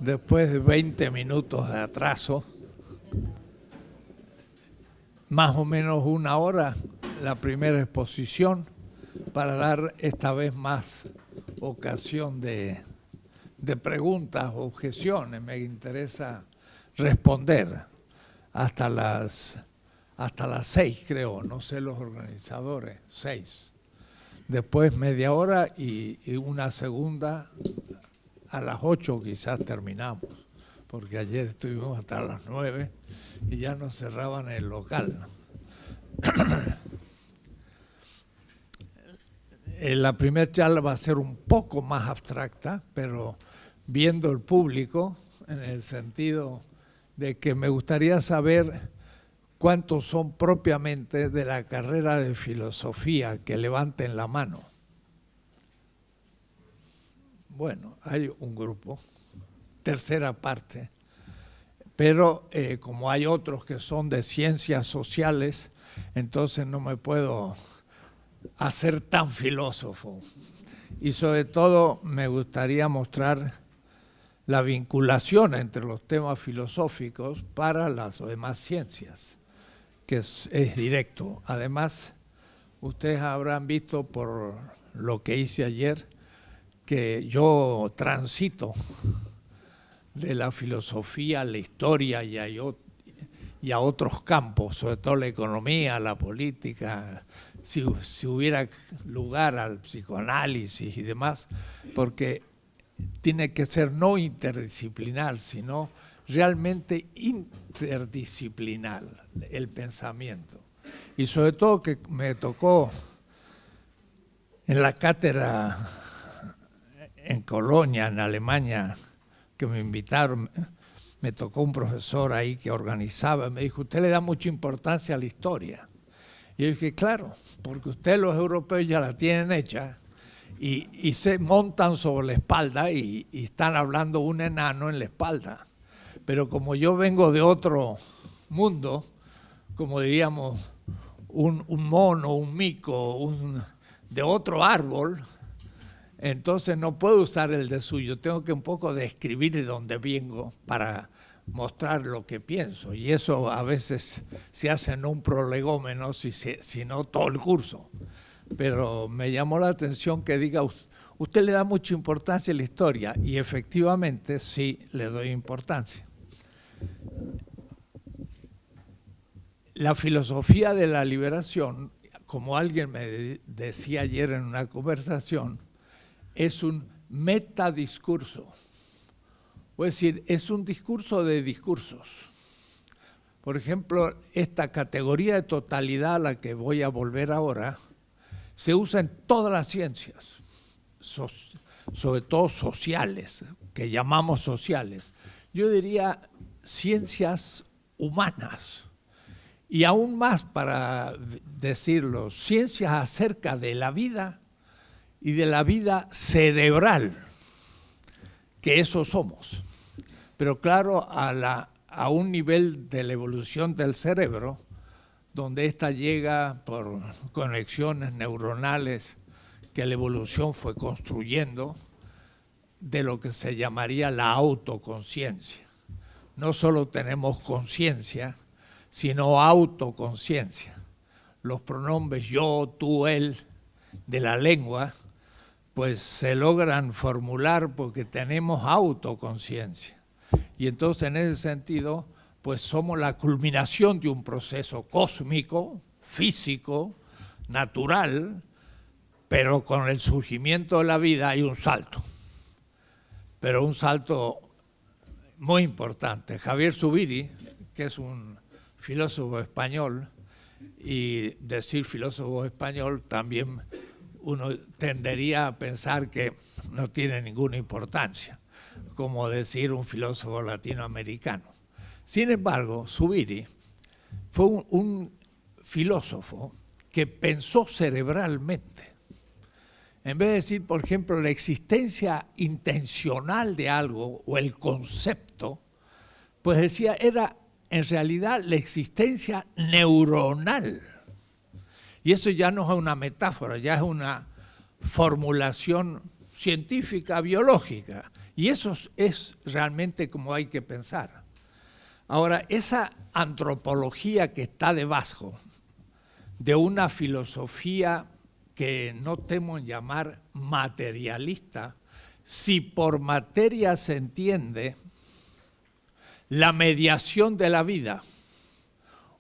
Después de 20 minutos de atraso, más o menos una hora, la primera exposición, para dar esta vez más ocasión de preguntas o objeciones. Me interesa responder hasta las 6, creo, no sé los organizadores, 6. Después media hora y una segunda a las 8 quizás terminamos, porque ayer estuvimos hasta las 9 y ya nos cerraban el local. La primera charla va a ser un poco más abstracta, pero viendo el público, en el sentido de que me gustaría saber cuántos son propiamente de la carrera de filosofía, que levanten la mano. Bueno, hay un grupo, tercera parte, pero como hay otros que son de ciencias sociales, entonces no me puedo hacer tan filósofo. Y sobre todo me gustaría mostrar la vinculación entre los temas filosóficos para las demás ciencias, que es directo. Además, ustedes habrán visto por lo que hice ayer que yo transito de la filosofía a la historia y a otros campos, sobre todo la economía, la política, si hubiera lugar al psicoanálisis y demás, porque tiene que ser no interdisciplinar, sino realmente interdisciplinar el pensamiento. Y sobre todo que me tocó en la cátedra en Colonia, en Alemania, que me invitaron, me tocó un profesor ahí que organizaba, me dijo, usted le da mucha importancia a la historia. Y yo dije, claro, porque ustedes los europeos ya la tienen hecha y se montan sobre la espalda y están hablando un enano en la espalda. Pero como yo vengo de otro mundo, como diríamos, un mono, un mico, de otro árbol, entonces no puedo usar el de suyo, tengo que un poco describir de dónde vengo para mostrar lo que pienso. Y eso a veces se hace en un prolegómeno, sino todo el curso. Pero me llamó la atención que diga, usted le da mucha importancia a la historia, y efectivamente sí le doy importancia. La filosofía de la liberación, como alguien me decía ayer en una conversación, es un metadiscurso, es decir, es un discurso de discursos. Por ejemplo, esta categoría de totalidad a la que voy a volver ahora, se usa en todas las ciencias, sobre todo sociales, que llamamos sociales. Yo diría ciencias humanas, y aún más para decirlo, ciencias acerca de la vida y de la vida cerebral, que eso somos. Pero claro, a un nivel de la evolución del cerebro, donde ésta llega por conexiones neuronales que la evolución fue construyendo, de lo que se llamaría la autoconciencia. No solo tenemos conciencia, sino autoconciencia. Los pronombres yo, tú, él de la lengua, pues se logran formular porque tenemos autoconciencia. Y entonces en ese sentido, pues somos la culminación de un proceso cósmico, físico, natural, pero con el surgimiento de la vida hay un salto. Pero un salto muy importante. Javier Zubiri, que es un filósofo español, y decir filósofo español también uno tendería a pensar que no tiene ninguna importancia, como decir un filósofo latinoamericano. Sin embargo, Zubiri fue un filósofo que pensó cerebralmente. En vez de decir, por ejemplo, la existencia intencional de algo o el concepto, pues decía, era en realidad la existencia neuronal. Y eso ya no es una metáfora, ya es una formulación científica, biológica. Y eso es realmente como hay que pensar. Ahora, esa antropología que está debajo de una filosofía que no temo en llamar materialista, si por materia se entiende la mediación de la vida,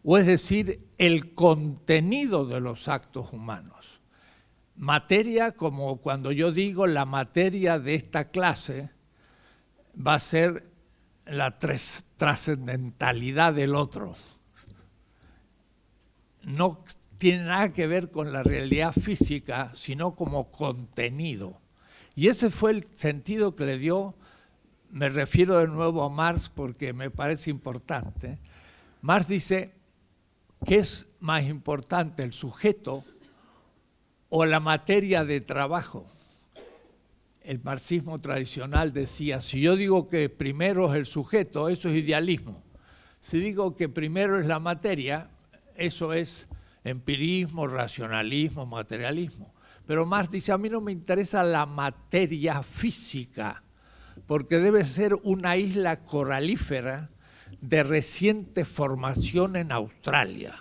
o es decir, el contenido de los actos humanos. Materia, como cuando yo digo la materia de esta clase, va a ser la trascendentalidad del otro. No tiene nada que ver con la realidad física, sino como contenido. Y ese fue el sentido que le dio, me refiero de nuevo a Marx porque me parece importante. Marx dice, ¿qué es más importante, el sujeto o la materia de trabajo? El marxismo tradicional decía, si yo digo que primero es el sujeto, eso es idealismo. Si digo que primero es la materia, eso es empirismo, racionalismo, materialismo. Pero Marx dice, a mí no me interesa la materia física, porque debe ser una isla coralífera de reciente formación en Australia,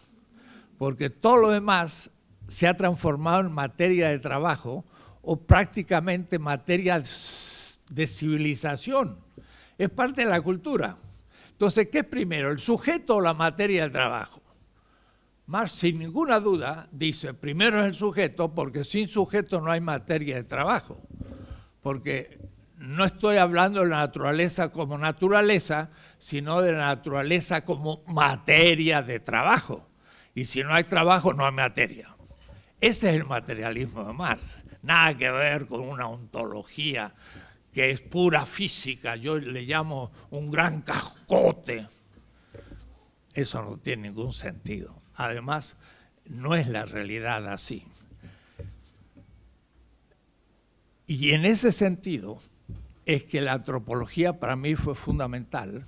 porque todo lo demás se ha transformado en materia de trabajo o prácticamente materia de civilización. Es parte de la cultura. Entonces, ¿qué es primero, el sujeto o la materia del trabajo? Marx, sin ninguna duda, dice, primero es el sujeto, porque sin sujeto no hay materia de trabajo. Porque no estoy hablando de la naturaleza como naturaleza, sino de la naturaleza como materia de trabajo. Y si no hay trabajo, no hay materia. Ese es el materialismo de Marx. Nada que ver con una ontología que es pura física. Yo le llamo un gran cascote. Eso no tiene ningún sentido. Además, no es la realidad así. Y en ese sentido es que la antropología para mí fue fundamental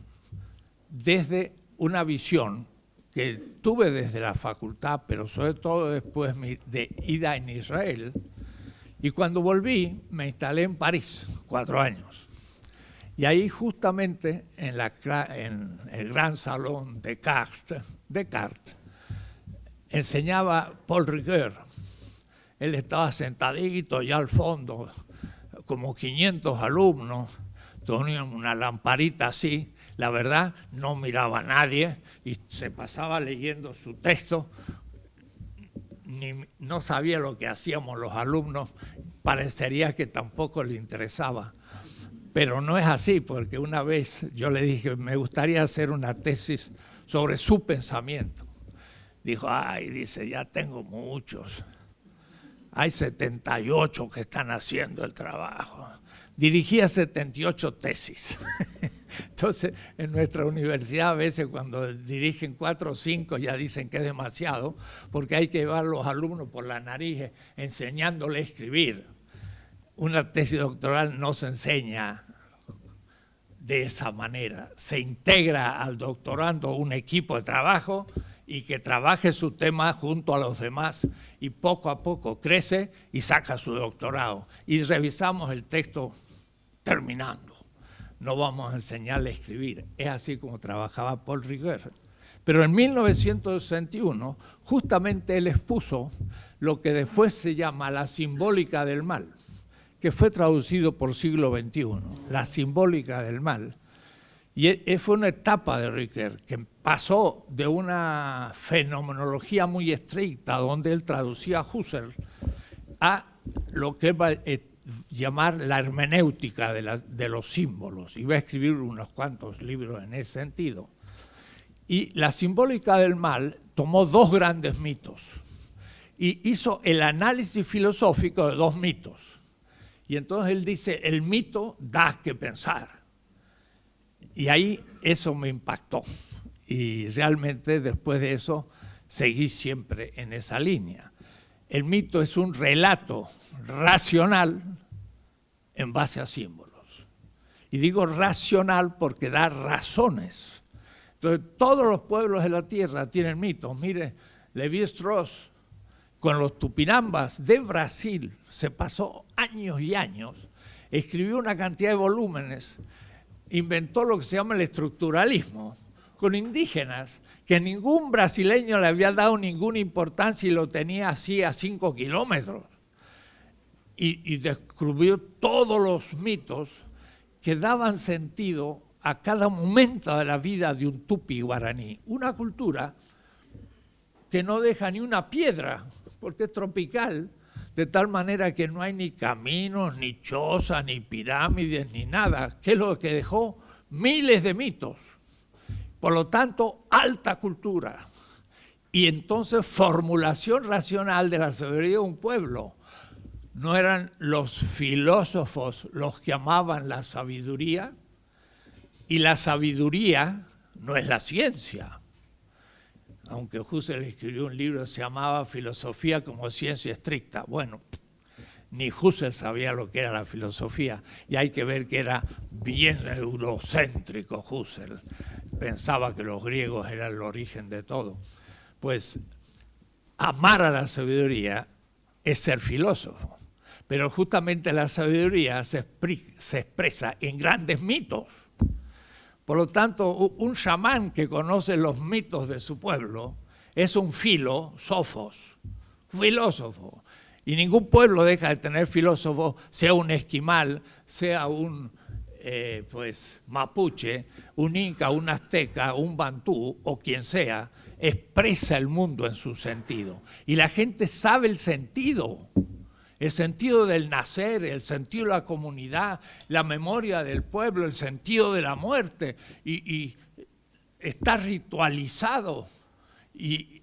desde una visión que tuve desde la facultad, pero sobre todo después de ida en Israel. Y cuando volví, me instalé en París, 4 años. Y ahí justamente en el gran salón de Descartes, enseñaba Paul Ricoeur. Él estaba sentadito ya al fondo, como 500 alumnos, tenían una lamparita así, la verdad no miraba a nadie y se pasaba leyendo su texto, no sabía lo que hacíamos los alumnos, parecería que tampoco le interesaba. Pero no es así, porque una vez yo le dije, me gustaría hacer una tesis sobre su pensamiento. Dijo, ay, dice, ya tengo muchos. Hay 78 que están haciendo el trabajo. Dirigía 78 tesis. Entonces, en nuestra universidad a veces cuando dirigen 4 o 5 ya dicen que es demasiado, porque hay que llevar a los alumnos por la nariz enseñándole a escribir. Una tesis doctoral no se enseña de esa manera. Se integra al doctorando un equipo de trabajo y que trabaje su tema junto a los demás y poco a poco crece y saca su doctorado. Y revisamos el texto terminando. No vamos a enseñarle a escribir. Es así como trabajaba Paul Ricoeur. Pero en 1961, justamente él expuso lo que después se llama la simbólica del mal, que fue traducido por Siglo XXI, la simbólica del mal. Y fue una etapa de Ricoeur que pasó de una fenomenología muy estricta, donde él traducía a Husserl, a lo que va a llamar la hermenéutica de los símbolos. Y va a escribir unos cuantos libros en ese sentido. Y la simbólica del mal tomó 2 grandes mitos y hizo el análisis filosófico de 2 mitos. Y entonces él dice, el mito da que pensar. Y ahí eso me impactó. Y realmente después de eso seguí siempre en esa línea. El mito es un relato racional en base a símbolos. Y digo racional porque da razones. Entonces todos los pueblos de la tierra tienen mitos. Mire, Lévi-Strauss con los tupinambas de Brasil se pasó años y años escribió una cantidad de volúmenes, inventó lo que se llama el estructuralismo, con indígenas, que ningún brasileño le había dado ninguna importancia y lo tenía así a 5 kilómetros. Y descubrió todos los mitos que daban sentido a cada momento de la vida de un tupi guaraní. Una cultura que no deja ni una piedra, porque es tropical, de tal manera que no hay ni caminos, ni chozas, ni pirámides, ni nada, que es lo que dejó miles de mitos. Por lo tanto, alta cultura. Y entonces, formulación racional de la sabiduría de un pueblo. No eran los filósofos los que amaban la sabiduría, y la sabiduría no es la ciencia. Aunque Husserl escribió un libro que se llamaba Filosofía como ciencia estricta. Bueno, ni Husserl sabía lo que era la filosofía, y hay que ver que era bien eurocéntrico Husserl. Pensaba que los griegos eran el origen de todo. Pues amar a la sabiduría es ser filósofo. Pero justamente la sabiduría se expresa en grandes mitos. Por lo tanto, un chamán que conoce los mitos de su pueblo es un filósofo. Y ningún pueblo deja de tener filósofos, sea un esquimal, sea un mapuche, un inca, un azteca, un bantú o quien sea, expresa el mundo en su sentido. Y la gente sabe el sentido del nacer, el sentido de la comunidad, la memoria del pueblo, el sentido de la muerte, y está ritualizado y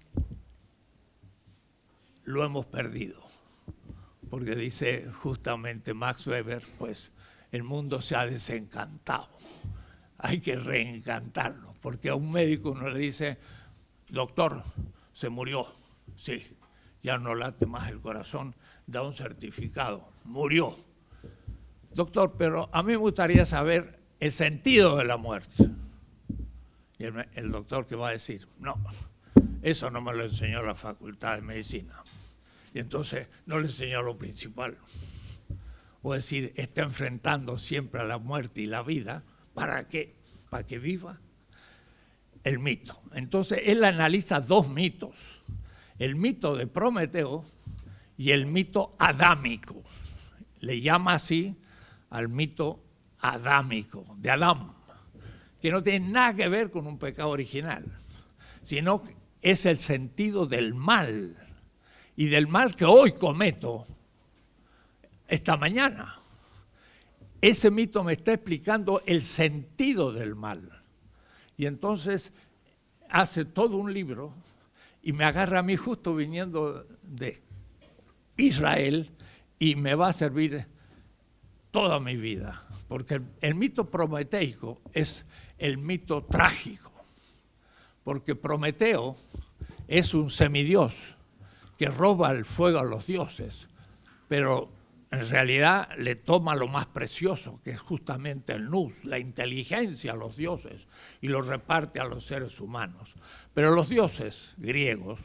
lo hemos perdido. Porque dice justamente Max Weber, pues el mundo se ha desencantado. Hay que reencantarlo, porque a un médico uno le dice, doctor, se murió, sí, ya no late más el corazón, da un certificado, murió. Doctor, pero a mí me gustaría saber el sentido de la muerte. Y el doctor que va a decir, no, eso no me lo enseñó la Facultad de Medicina. Y entonces no le enseñó lo principal. O decir, está enfrentando siempre a la muerte y la vida. ¿Para qué? Para que viva el mito. Entonces él analiza dos mitos. El mito de Prometeo y el mito adámico. Le llama así al mito adámico, de Adán, que no tiene nada que ver con un pecado original, sino que es el sentido del mal, y del mal que hoy cometo esta mañana. Ese mito me está explicando el sentido del mal. Y entonces hace todo un libro y me agarra a mí justo viniendo de Israel y me va a servir toda mi vida. Porque el mito prometeico es el mito trágico. Porque Prometeo es un semidios que roba el fuego a los dioses, pero en realidad le toma lo más precioso, que es justamente el nous, la inteligencia a los dioses, y lo reparte a los seres humanos. Pero los dioses griegos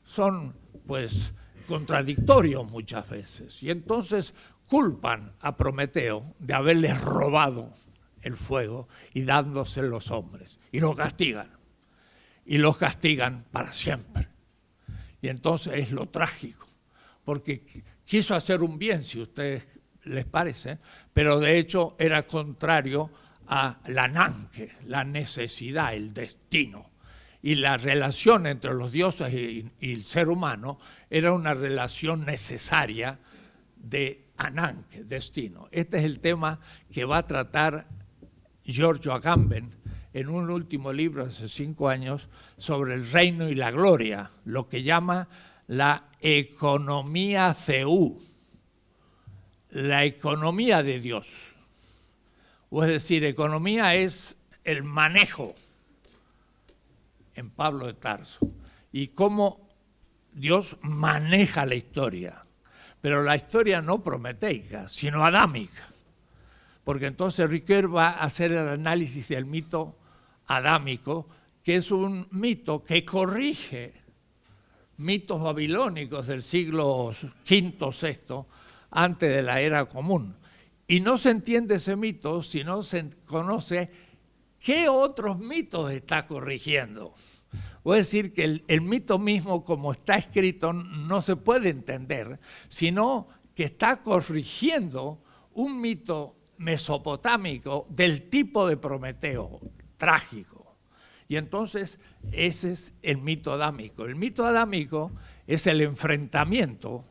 son, pues, contradictorios muchas veces, y entonces culpan a Prometeo de haberles robado el fuego y dándose los hombres, y los castigan para siempre. Y entonces es lo trágico, porque quiso hacer un bien, si a ustedes les parece, pero de hecho era contrario a la nanque, la necesidad, el destino. Y la relación entre los dioses y el ser humano era una relación necesaria de ananque, destino. Este es el tema que va a tratar Giorgio Agamben en un último libro hace 5 años sobre el reino y la gloria, lo que llama la economía theú, la economía de Dios. O es decir, economía es el manejo en Pablo de Tarso y cómo Dios maneja la historia, pero la historia no prometeica, sino adámica. Porque entonces Ricoeur va a hacer el análisis del mito adámico, que es un mito que corrige mitos babilónicos del siglo V, VI, antes de la era común. Y no se entiende ese mito si no se conoce qué otros mitos está corrigiendo. Voy a decir que el mito mismo, como está escrito, no se puede entender, sino que está corrigiendo un mito mesopotámico del tipo de Prometeo, trágico. Y entonces ese es el mito adámico. El mito adámico es el enfrentamiento,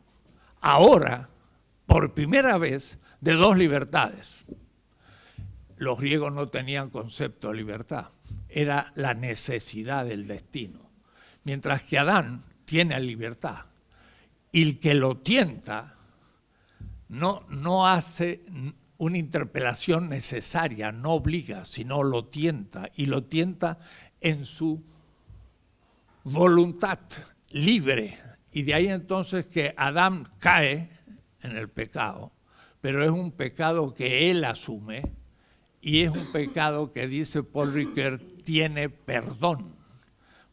ahora, por primera vez, de dos libertades. Los griegos no tenían concepto de libertad, era la necesidad del destino. Mientras que Adán tiene libertad, y el que lo tienta no hace una interpelación necesaria, no obliga, sino lo tienta, y lo tienta en su voluntad libre. Y de ahí entonces que Adán cae en el pecado, pero es un pecado que él asume, y es un pecado que, dice Paul Ricoeur, tiene perdón,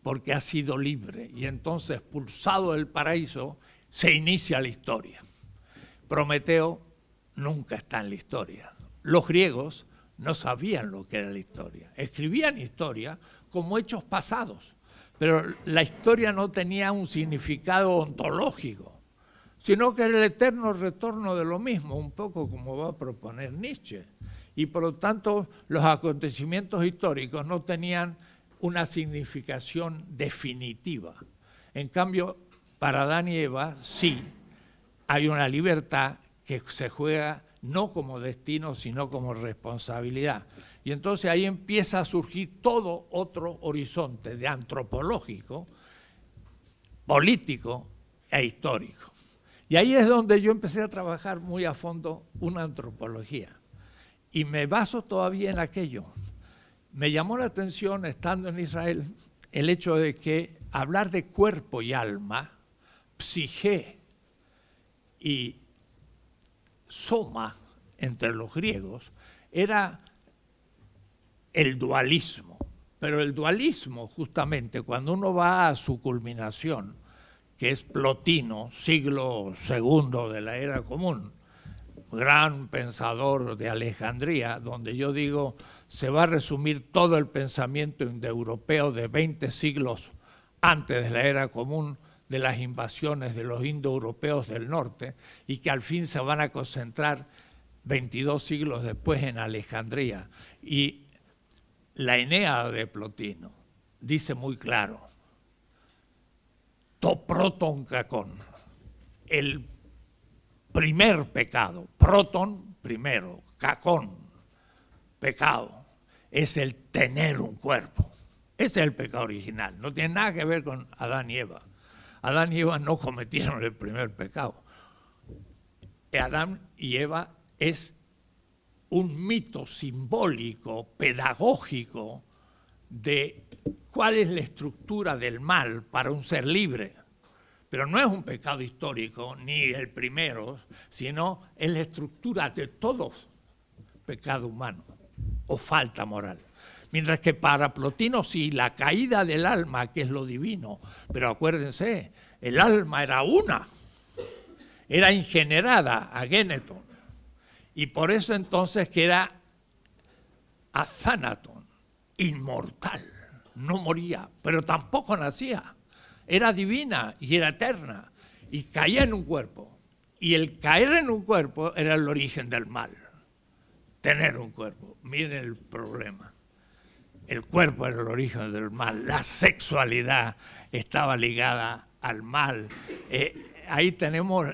porque ha sido libre. Y entonces, expulsado del paraíso, se inicia la historia. Prometeo nunca está en la historia. Los griegos no sabían lo que era la historia. Escribían historia como hechos pasados, pero la historia no tenía un significado ontológico, sino que era el eterno retorno de lo mismo, un poco como va a proponer Nietzsche. Y por lo tanto, los acontecimientos históricos no tenían una significación definitiva. En cambio, para Adán y Eva, sí, hay una libertad que se juega no como destino, sino como responsabilidad. Y entonces ahí empieza a surgir todo otro horizonte de antropológico, político e histórico. Y ahí es donde yo empecé a trabajar muy a fondo una antropología. Y me baso todavía en aquello. Me llamó la atención, estando en Israel, el hecho de que hablar de cuerpo y alma, psique y soma, entre los griegos, era el dualismo. Pero el dualismo, justamente, cuando uno va a su culminación, que es Plotino, siglo II de la era común, gran pensador de Alejandría, donde yo digo, se va a resumir todo el pensamiento indoeuropeo de 20 siglos antes de la era común, de las invasiones de los indoeuropeos del norte, y que al fin se van a concentrar 22 siglos después en Alejandría. Y la Eneada de Plotino dice muy claro, to proton kakon, el primer pecado, proton, primero, kakon, pecado, es el tener un cuerpo. Ese es el pecado original, no tiene nada que ver con Adán y Eva. Adán y Eva no cometieron el primer pecado. Adán y Eva es un mito simbólico, pedagógico, de cuál es la estructura del mal para un ser libre. Pero no es un pecado histórico, ni el primero, sino es la estructura de todo pecado humano o falta moral. Mientras que para Plotino sí, la caída del alma, que es lo divino, pero acuérdense, el alma era una, era ingenerada, agéneton, y por eso entonces que era athanaton, inmortal, no moría, pero tampoco nacía. Era divina y era eterna y caía en un cuerpo. Y el caer en un cuerpo era el origen del mal. Tener un cuerpo. Miren el problema. El cuerpo era el origen del mal. La sexualidad estaba ligada al mal. Ahí tenemos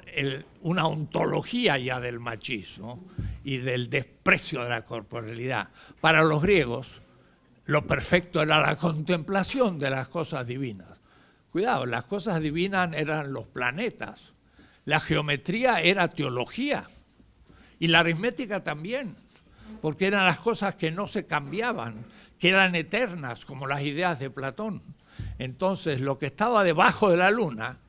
una ontología ya del machismo y del desprecio de la corporalidad. Para los griegos, lo perfecto era la contemplación de las cosas divinas. Cuidado, las cosas divinas eran los planetas, la geometría era teología y la aritmética también, porque eran las cosas que no se cambiaban, que eran eternas, como las ideas de Platón. Entonces, lo que estaba debajo de la luna,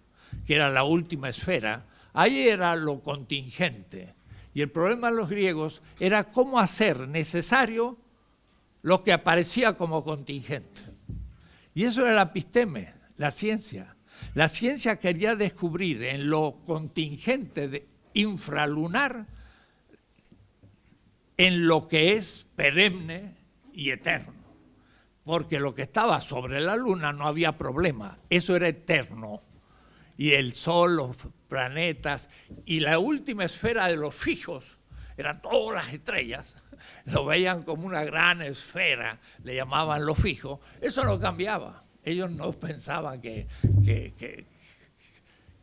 que era la última esfera, ahí era lo contingente. Y el problema de los griegos era cómo hacer necesario lo que aparecía como contingente. Y eso era la episteme. La ciencia. La ciencia quería descubrir en lo contingente infralunar en lo que es perenne y eterno. Porque lo que estaba sobre la luna no había problema, eso era eterno. Y el sol, los planetas y la última esfera de los fijos, eran todas las estrellas, lo veían como una gran esfera, le llamaban los fijos, eso no cambiaba. Ellos no pensaban que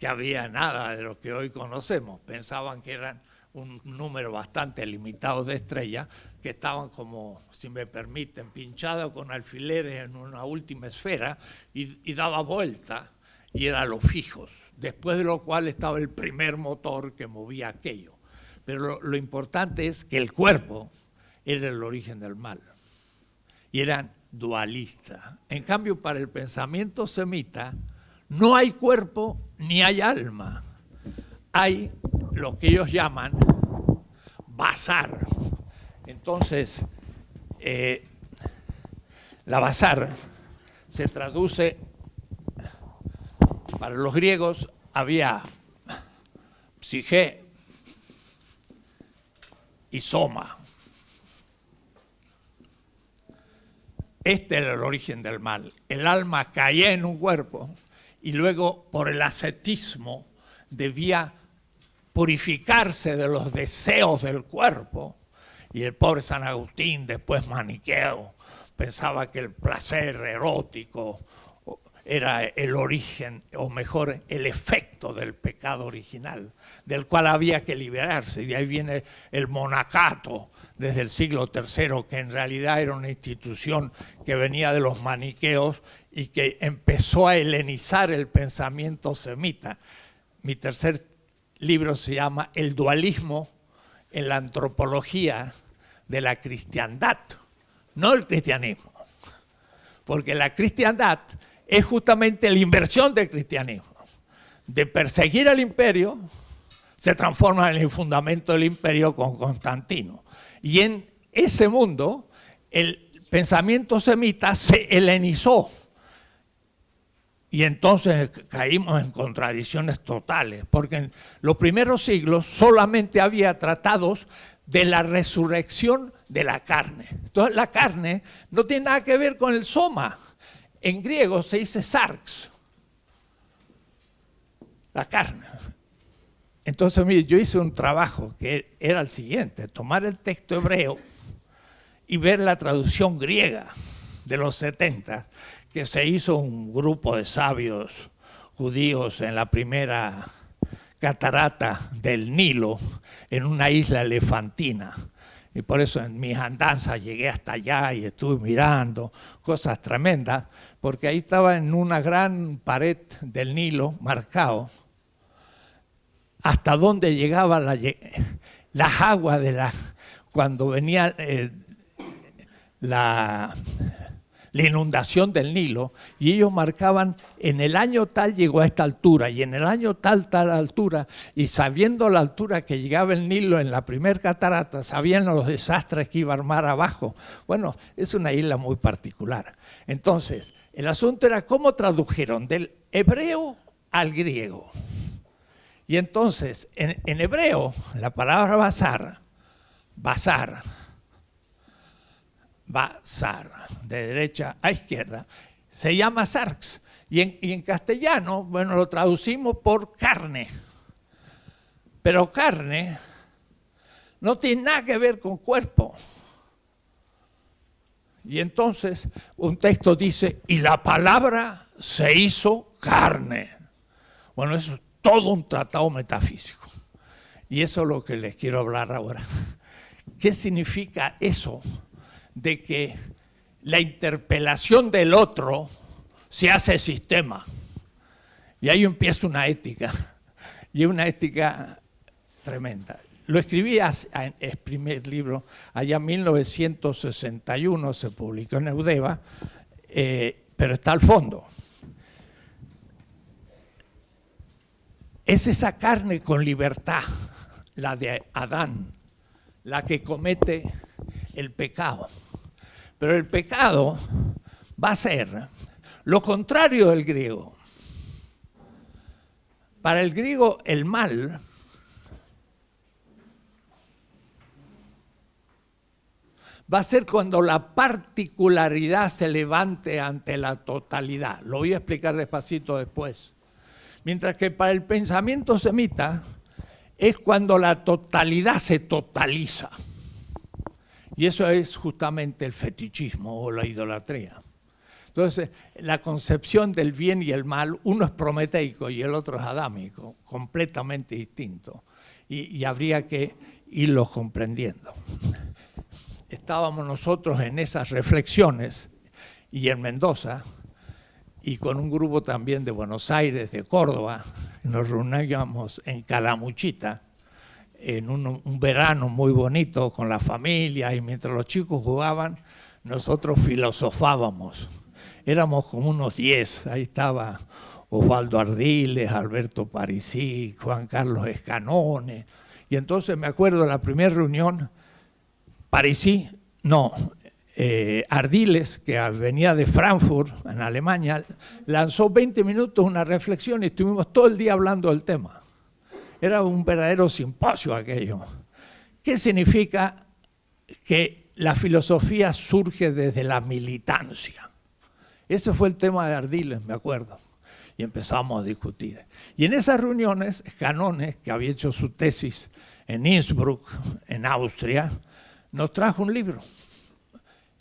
había nada de lo que hoy conocemos, pensaban que eran un número bastante limitado de estrellas que estaban como, si me permiten, pinchadas con alfileres en una última esfera y daba vuelta y eran los fijos, después de lo cual estaba el primer motor que movía aquello. Pero lo importante es que el cuerpo era el origen del mal y eran dualistas. En cambio, para el pensamiento semita no hay cuerpo ni hay alma, hay lo que ellos llaman basar. Entonces, la basar se traduce, para los griegos había psique y soma. Este era el origen del mal. El alma caía en un cuerpo y luego por el ascetismo debía purificarse de los deseos del cuerpo. Y el pobre San Agustín, después maniqueo, pensaba que el placer erótico era el origen, o mejor, el efecto del pecado original, del cual había que liberarse. Y de ahí viene el monacato desde el siglo III, que en realidad era una institución que venía de los maniqueos y que empezó a helenizar el pensamiento semita. Mi tercer libro se llama El dualismo en la antropología de la cristiandad, no el cristianismo, porque la cristiandad es justamente la inversión del cristianismo. De perseguir al imperio, se transforma en el fundamento del imperio con Constantino. Y en ese mundo, el pensamiento semita se helenizó. Y entonces caímos en contradicciones totales, porque en los primeros siglos solamente había tratados de la resurrección de la carne. Entonces la carne no tiene nada que ver con el soma. En griego se dice sarx, la carne. Entonces, mire, yo hice un trabajo que era el siguiente: tomar el texto hebreo y ver la traducción griega de los 70, que se hizo un grupo de sabios judíos en la primera catarata del Nilo, en una isla elefantina. Y por eso en mis andanzas llegué hasta allá y estuve mirando cosas tremendas, porque ahí estaba en una gran pared del Nilo marcado hasta donde llegaban las aguas cuando venía la inundación del Nilo, y ellos marcaban en el año tal llegó a esta altura y en el año tal altura, y sabiendo la altura que llegaba el Nilo en la primer catarata, sabían los desastres que iba a armar abajo. Bueno, es una isla muy particular. Entonces, el asunto era cómo tradujeron del hebreo al griego. Y entonces, en hebreo, la palabra basar, de derecha a izquierda, se llama sarx. Y en castellano, bueno, lo traducimos por carne. Pero carne no tiene nada que ver con cuerpo. Y entonces un texto dice, y la palabra se hizo carne. Bueno, eso es todo un tratado metafísico. Y eso es lo que les quiero hablar ahora. ¿Qué significa eso de que la interpelación del otro se hace sistema? Y ahí empieza una ética, y es una ética tremenda. Lo escribí en el primer libro, allá en 1961, se publicó en Eudeva, pero está al fondo. Es esa carne con libertad, la de Adán, la que comete el pecado. Pero el pecado va a ser lo contrario del griego. Para el griego, el mal va a ser cuando la particularidad se levante ante la totalidad. Lo voy a explicar despacito después. Mientras que para el pensamiento semita es cuando la totalidad se totaliza. Y eso es justamente el fetichismo o la idolatría. Entonces, la concepción del bien y el mal, uno es prometeico y el otro es adámico, completamente distinto. Y habría que irlos comprendiendo. Estábamos nosotros en esas reflexiones y en Mendoza, y con un grupo también de Buenos Aires, de Córdoba, nos reuníamos en Calamuchita, en un verano muy bonito con la familia, y mientras los chicos jugaban, nosotros filosofábamos. Éramos como unos 10, ahí estaba Osvaldo Ardiles, Alberto Parisi, Juan Carlos Escanone, y entonces me acuerdo de la primera reunión, Ardiles, que venía de Frankfurt, en Alemania, lanzó 20 minutos una reflexión y estuvimos todo el día hablando del tema. Era un verdadero simposio aquello. ¿Qué significa que la filosofía surge desde la militancia? Ese fue el tema de Ardiles, me acuerdo. Y empezamos a discutir. Y en esas reuniones, Canone, que había hecho su tesis en Innsbruck, en Austria, nos trajo un libro.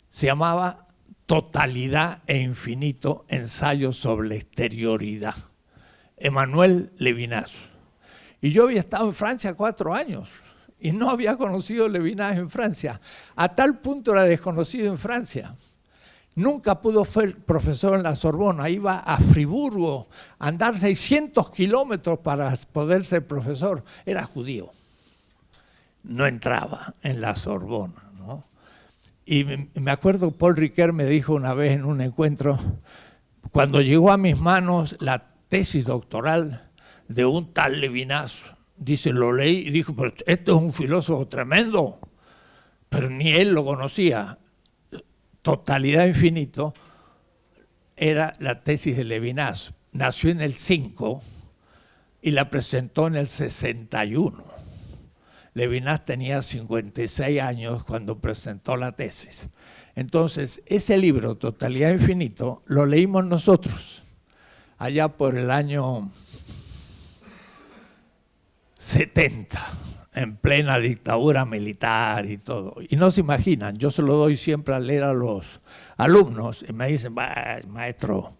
Se llamaba Totalidad e Infinito, ensayo sobre la exterioridad. Emmanuel Levinas. Y yo había estado en Francia 4 años y no había conocido Levinas en Francia. A tal punto era desconocido en Francia. Nunca pudo ser profesor en la Sorbona, iba a Friburgo a andar 600 kilómetros para poder ser profesor. Era judío, no entraba en la Sorbona, ¿no? Y me acuerdo, Paul Ricoeur me dijo una vez en un encuentro, cuando llegó a mis manos la tesis doctoral de un tal Levinas, dice, lo leí y dijo, pero este es un filósofo tremendo, pero ni él lo conocía. Totalidad Infinito era la tesis de Levinas. Nació en el 5 y la presentó en el 61. Levinas tenía 56 años cuando presentó la tesis. Entonces, ese libro, Totalidad Infinito, lo leímos nosotros, allá por el año 70. En plena dictadura militar y todo. Y no se imaginan, yo se lo doy siempre a leer a los alumnos y me dicen, maestro,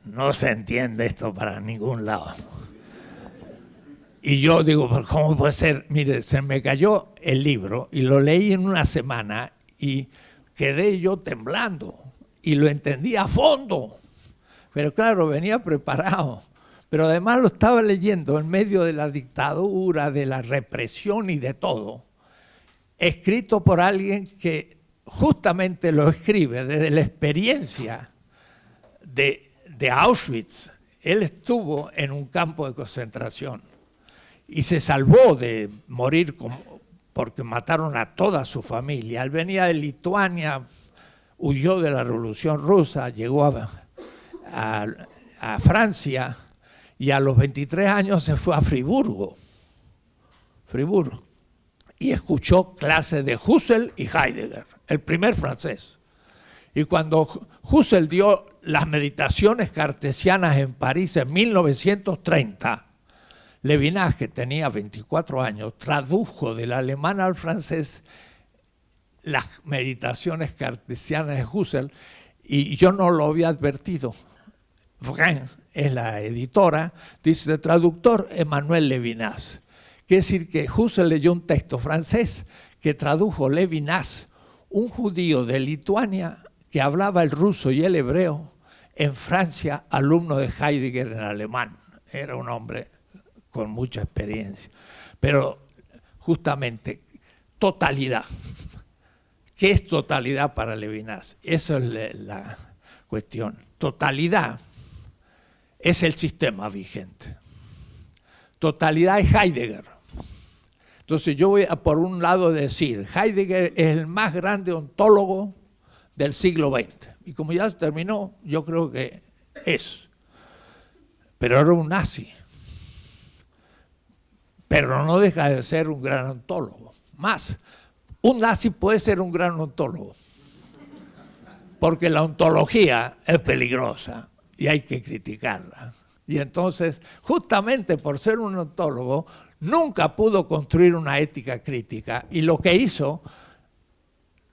no se entiende esto para ningún lado. Y yo digo, ¿cómo puede ser? Mire, se me cayó el libro y lo leí en una semana y quedé yo temblando y lo entendí a fondo. Pero claro, venía preparado. Pero además lo estaba leyendo en medio de la dictadura, de la represión y de todo, escrito por alguien que justamente lo escribe desde la experiencia de Auschwitz. Él estuvo en un campo de concentración y se salvó de morir porque mataron a toda su familia. Él venía de Lituania, huyó de la Revolución Rusa, llegó a Francia, y a los 23 años se fue a Friburgo, y escuchó clases de Husserl y Heidegger, el primer francés. Y cuando Husserl dio las meditaciones cartesianas en París en 1930, Levinas, que tenía 24 años, tradujo del alemán al francés las meditaciones cartesianas de Husserl, y yo no lo había advertido. Vrin es la editora, dice el traductor Emmanuel Levinas. Quiere decir que Husserl leyó un texto francés que tradujo Levinas, un judío de Lituania que hablaba el ruso y el hebreo en Francia, alumno de Heidegger en alemán. Era un hombre con mucha experiencia. Pero justamente, totalidad. ¿Qué es totalidad para Levinas? Esa es la cuestión. Totalidad es el sistema vigente. Totalidad es Heidegger. Entonces yo voy a por un lado decir, Heidegger es el más grande ontólogo del siglo XX. Y como ya terminó, yo creo que es. Pero era un nazi. Pero no deja de ser un gran ontólogo. Más, un nazi puede ser un gran ontólogo, porque la ontología es peligrosa y hay que criticarla. Y entonces, justamente por ser un ontólogo, nunca pudo construir una ética crítica, y lo que hizo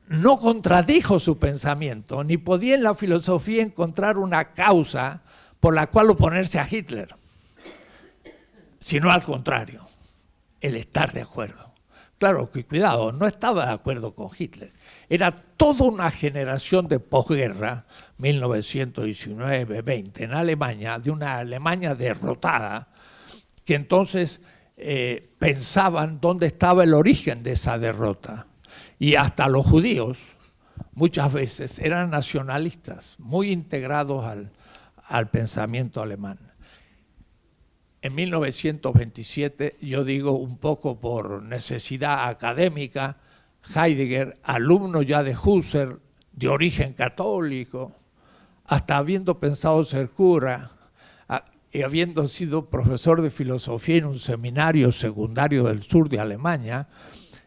no contradijo su pensamiento, ni podía en la filosofía encontrar una causa por la cual oponerse a Hitler, sino al contrario, el estar de acuerdo. Claro que cuidado, no estaba de acuerdo con Hitler. Era toda una generación de posguerra, 1919-20, en Alemania, de una Alemania derrotada, que entonces pensaban dónde estaba el origen de esa derrota. Y hasta los judíos, muchas veces, eran nacionalistas, muy integrados al pensamiento alemán. En 1927, yo digo un poco por necesidad académica, Heidegger, alumno ya de Husserl, de origen católico, hasta habiendo pensado ser cura, y habiendo sido profesor de filosofía en un seminario secundario del sur de Alemania,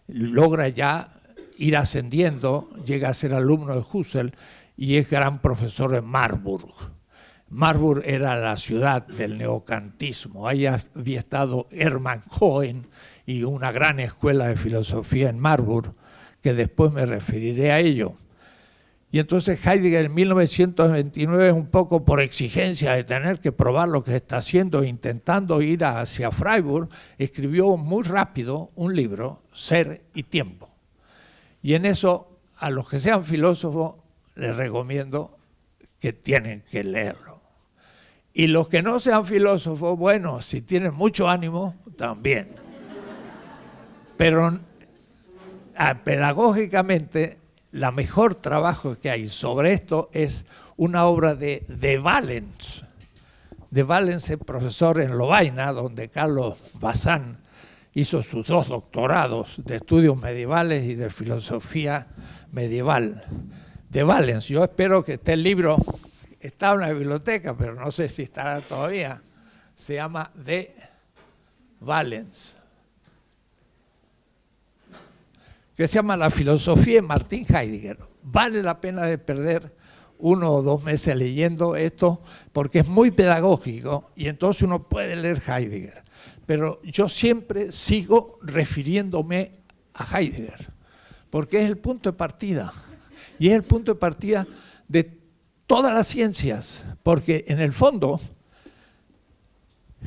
logra ya ir ascendiendo, llega a ser alumno de Husserl y es gran profesor en Marburg. Marburg era la ciudad del neocantismo. Ahí había estado Hermann Cohen y una gran escuela de filosofía en Marburg, que después me referiré a ello. Y entonces Heidegger en 1929, un poco por exigencia de tener que probar lo que está haciendo, intentando ir hacia Freiburg, escribió muy rápido un libro, Ser y Tiempo. Y en eso, a los que sean filósofos, les recomiendo que tienen que leerlo. Y los que no sean filósofos, bueno, si tienen mucho ánimo, también. Pero pedagógicamente, el mejor trabajo que hay sobre esto es una obra de Valens. De Valens es profesor en Lovaina, donde Carlos Bazán hizo sus 2 doctorados de estudios medievales y de filosofía medieval. De Valens, yo espero que esté el libro. Está en la biblioteca, pero no sé si estará todavía. Se llama De Valens, que se llama La filosofía de Martin Heidegger. Vale la pena de perder 1 o 2 meses leyendo esto, porque es muy pedagógico y entonces uno puede leer Heidegger. Pero yo siempre sigo refiriéndome a Heidegger, porque es el punto de partida. Y es el punto de partida de todas las ciencias, porque en el fondo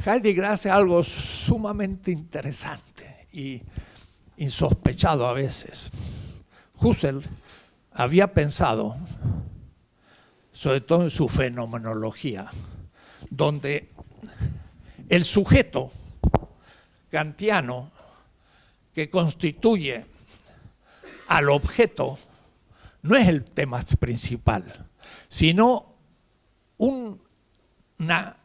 Heidegger hace algo sumamente interesante y insospechado a veces. Husserl había pensado, sobre todo en su fenomenología, donde el sujeto kantiano que constituye al objeto no es el tema principal, sino una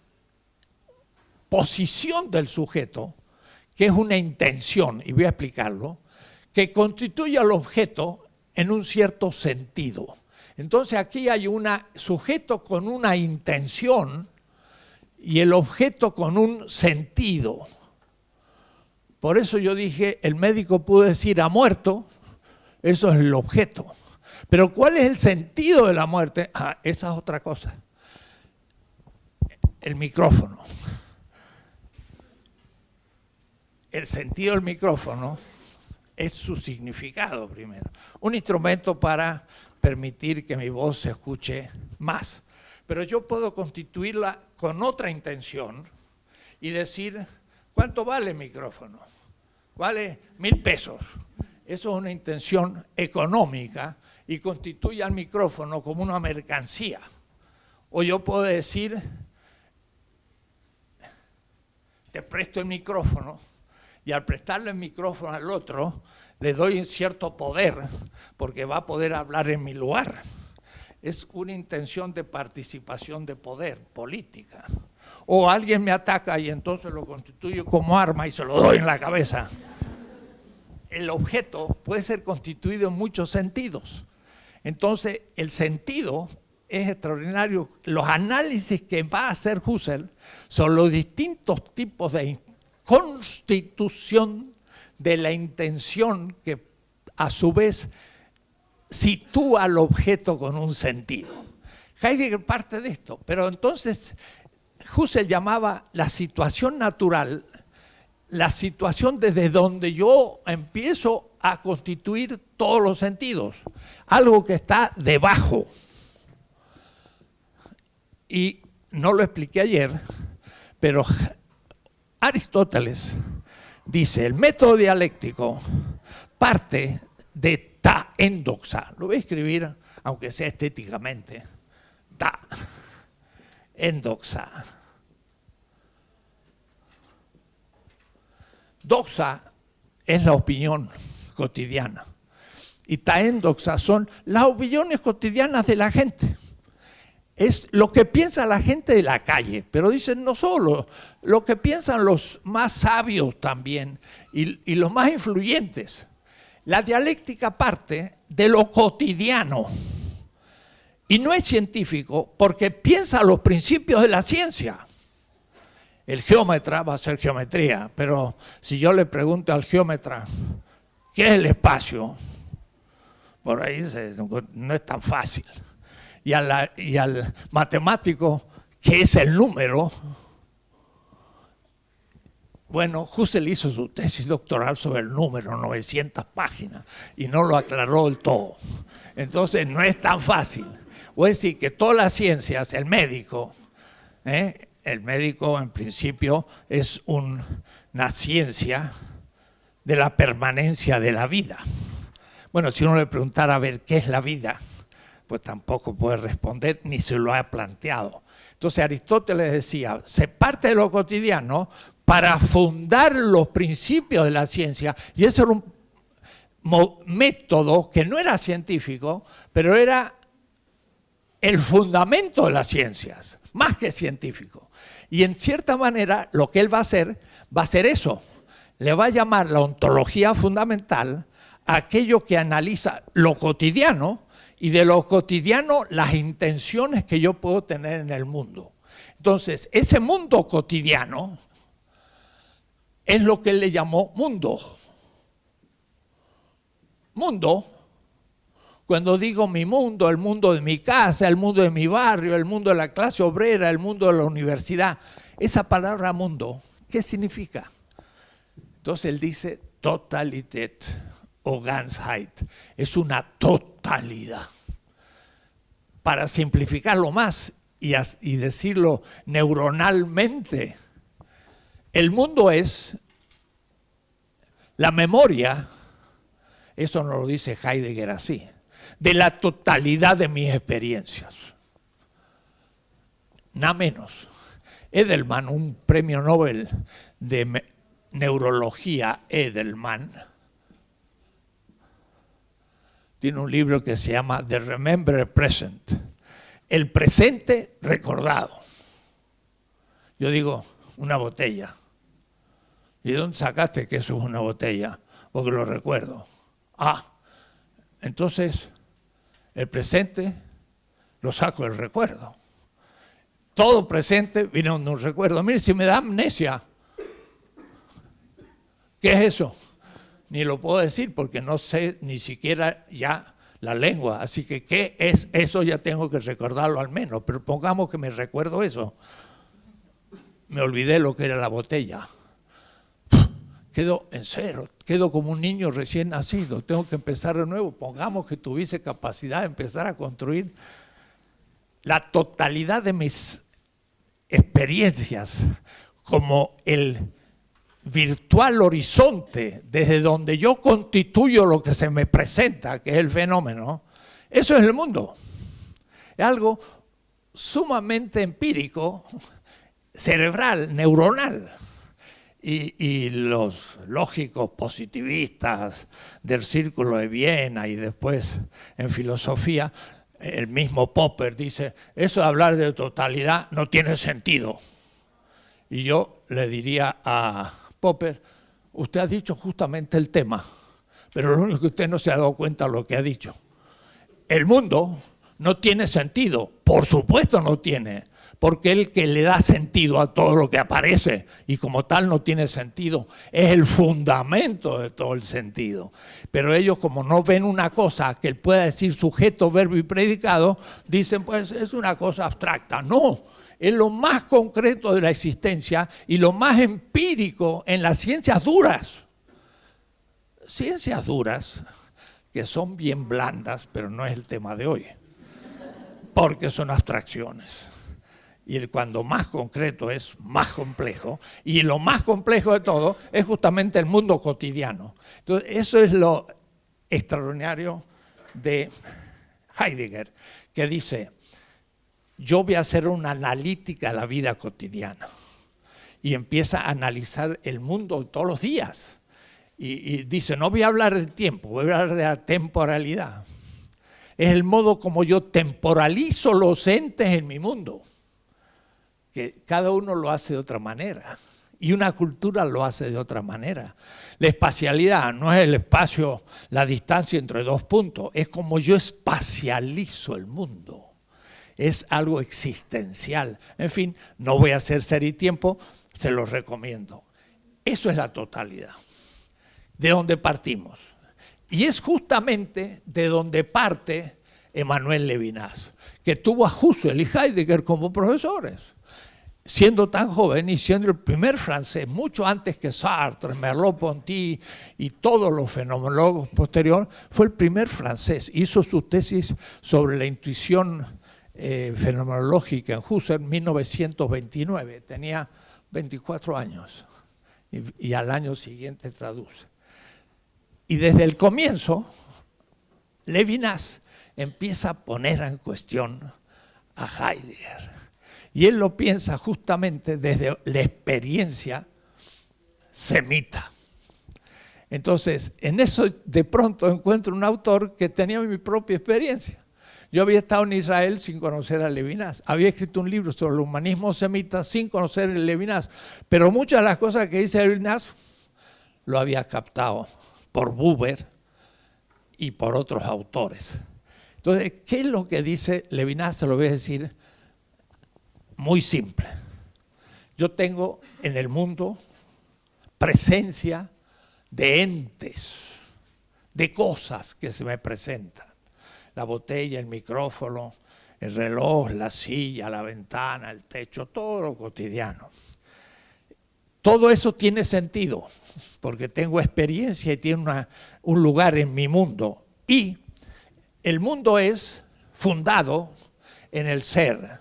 posición del sujeto, que es una intención, y voy a explicarlo, que constituye al objeto en un cierto sentido. Entonces aquí hay un sujeto con una intención y el objeto con un sentido. Por eso yo dije, el médico pudo decir, ha muerto, eso es el objeto. Pero ¿cuál es el sentido de la muerte? Esa es otra cosa. El micrófono. El sentido del micrófono es su significado primero. Un instrumento para permitir que mi voz se escuche más. Pero yo puedo constituirla con otra intención y decir, ¿cuánto vale el micrófono? Vale 1.000 pesos. Eso es una intención económica y constituye al micrófono como una mercancía. O yo puedo decir, te presto el micrófono y al prestarle el micrófono al otro le doy un cierto poder porque va a poder hablar en mi lugar. Es una intención de participación de poder política. O alguien me ataca y entonces lo constituyo como arma y se lo doy en la cabeza. El objeto puede ser constituido en muchos sentidos. Entonces, el sentido es extraordinario. Los análisis que va a hacer Husserl son los distintos tipos de constitución de la intención que a su vez sitúa al objeto con un sentido. Heidegger parte de esto, pero entonces Husserl llamaba la situación natural, la situación desde donde yo empiezo a constituir todos los sentidos, algo que está debajo. Y no lo expliqué ayer, pero Aristóteles dice, el método dialéctico parte de ta endoxa. Lo voy a escribir, aunque sea estéticamente. Ta endoxa. Doxa es la opinión cotidiana y ta endoxa son las opiniones cotidianas de la gente. Es lo que piensa la gente de la calle, pero dicen no solo, lo que piensan los más sabios también y los más influyentes. La dialéctica parte de lo cotidiano y no es científico porque piensa los principios de la ciencia. El geómetra va a hacer geometría, pero si yo le pregunto al geómetra, ¿qué es el espacio? Por ahí no es tan fácil. Y al matemático, ¿qué es el número? Bueno, Husserl hizo su tesis doctoral sobre el número, 900 páginas, y no lo aclaró del todo. Entonces no es tan fácil. Voy a decir que todas las ciencias, el médico en principio es una ciencia de la permanencia de la vida. Bueno, si uno le preguntara a ver qué es la vida, pues tampoco puede responder ni se lo ha planteado. Entonces Aristóteles decía, se parte de lo cotidiano para fundar los principios de la ciencia, y ese era un método que no era científico, pero era el fundamento de las ciencias, más que científico. Y en cierta manera lo que él va a hacer eso, le va a llamar la ontología fundamental a aquello que analiza lo cotidiano, y de lo cotidiano las intenciones que yo puedo tener en el mundo. Entonces, ese mundo cotidiano es lo que él le llamó mundo. Mundo, cuando digo mi mundo, el mundo de mi casa, el mundo de mi barrio, el mundo de la clase obrera, el mundo de la universidad, esa palabra mundo, ¿qué significa? Entonces él dice Totalität o Ganzheit, es una totalidad. Para simplificarlo más y decirlo neuronalmente, el mundo es la memoria, eso nos lo dice Heidegger así, de la totalidad de mis experiencias. Nada menos. Edelman, un premio Nobel de neurología, Edelman, tiene un libro que se llama The Remembered Present, el presente recordado. Yo digo, una botella. ¿Y de dónde sacaste que eso es una botella? Porque lo recuerdo. Ah, entonces el presente lo saco del recuerdo. Todo presente viene de un recuerdo. Mire, si me da amnesia, ¿qué es eso? Ni lo puedo decir porque no sé ni siquiera ya la lengua. Así que, ¿qué es eso? Ya tengo que recordarlo al menos. Pero pongamos que me recuerdo eso. Me olvidé lo que era la botella. Quedo en cero. Quedo como un niño recién nacido. Tengo que empezar de nuevo. Pongamos que tuviese capacidad de empezar a construir la totalidad de mis experiencias como el virtual horizonte desde donde yo constituyo lo que se me presenta, que es el fenómeno. Eso es el mundo. Es algo sumamente empírico, cerebral, neuronal. Y los lógicos positivistas del Círculo de Viena y después en filosofía, el mismo Popper dice, eso de hablar de totalidad no tiene sentido. Y yo le diría a Popper, usted ha dicho justamente el tema, pero lo único que usted no se ha dado cuenta de lo que ha dicho. El mundo no tiene sentido, por supuesto no tiene, porque el que le da sentido a todo lo que aparece y como tal no tiene sentido, es el fundamento de todo el sentido. Pero ellos, como no ven una cosa que él pueda decir sujeto, verbo y predicado, dicen pues es una cosa abstracta. No, es lo más concreto de la existencia y lo más empírico en las ciencias duras. Ciencias duras que son bien blandas, pero no es el tema de hoy, porque son abstracciones. Y cuando más concreto es más complejo, y lo más complejo de todo es justamente el mundo cotidiano. Entonces, eso es lo extraordinario de Heidegger, que dice, yo voy a hacer una analítica de la vida cotidiana. Y empieza a analizar el mundo todos los días. Y dice, no voy a hablar del tiempo, voy a hablar de la temporalidad. Es el modo como yo temporalizo los entes en mi mundo. Que cada uno lo hace de otra manera y una cultura lo hace de otra manera. La espacialidad no es el espacio, la distancia entre dos puntos, es como yo espacializo el mundo. Es algo existencial. En fin, no voy a hacer Ser y Tiempo, se los recomiendo. Eso es la totalidad, de donde partimos. Y es justamente de donde parte Emmanuel Levinas, que tuvo a Husserl y Heidegger como profesores. Siendo tan joven y siendo el primer francés, mucho antes que Sartre, Merleau-Ponty y todos los fenomenólogos posteriores, fue el primer francés. Hizo su tesis sobre la intuición fenomenológica en Husserl en 1929. Tenía 24 años y al año siguiente traduce. Y desde el comienzo, Levinas empieza a poner en cuestión a Heidegger. Y él lo piensa justamente desde la experiencia semita. Entonces, en eso de pronto encuentro un autor que tenía mi propia experiencia. Yo había estado en Israel sin conocer a Levinas. Había escrito un libro sobre el humanismo semita sin conocer a Levinas. Pero muchas de las cosas que dice Levinas lo había captado por Buber y por otros autores. Entonces, ¿qué es lo que dice Levinas? Se lo voy a decir muy simple. Yo tengo en el mundo presencia de entes, de cosas que se me presentan. La botella, el micrófono, el reloj, la silla, la ventana, el techo, todo lo cotidiano. Todo eso tiene sentido, porque tengo experiencia y tiene un lugar en mi mundo. Y el mundo es fundado en el ser.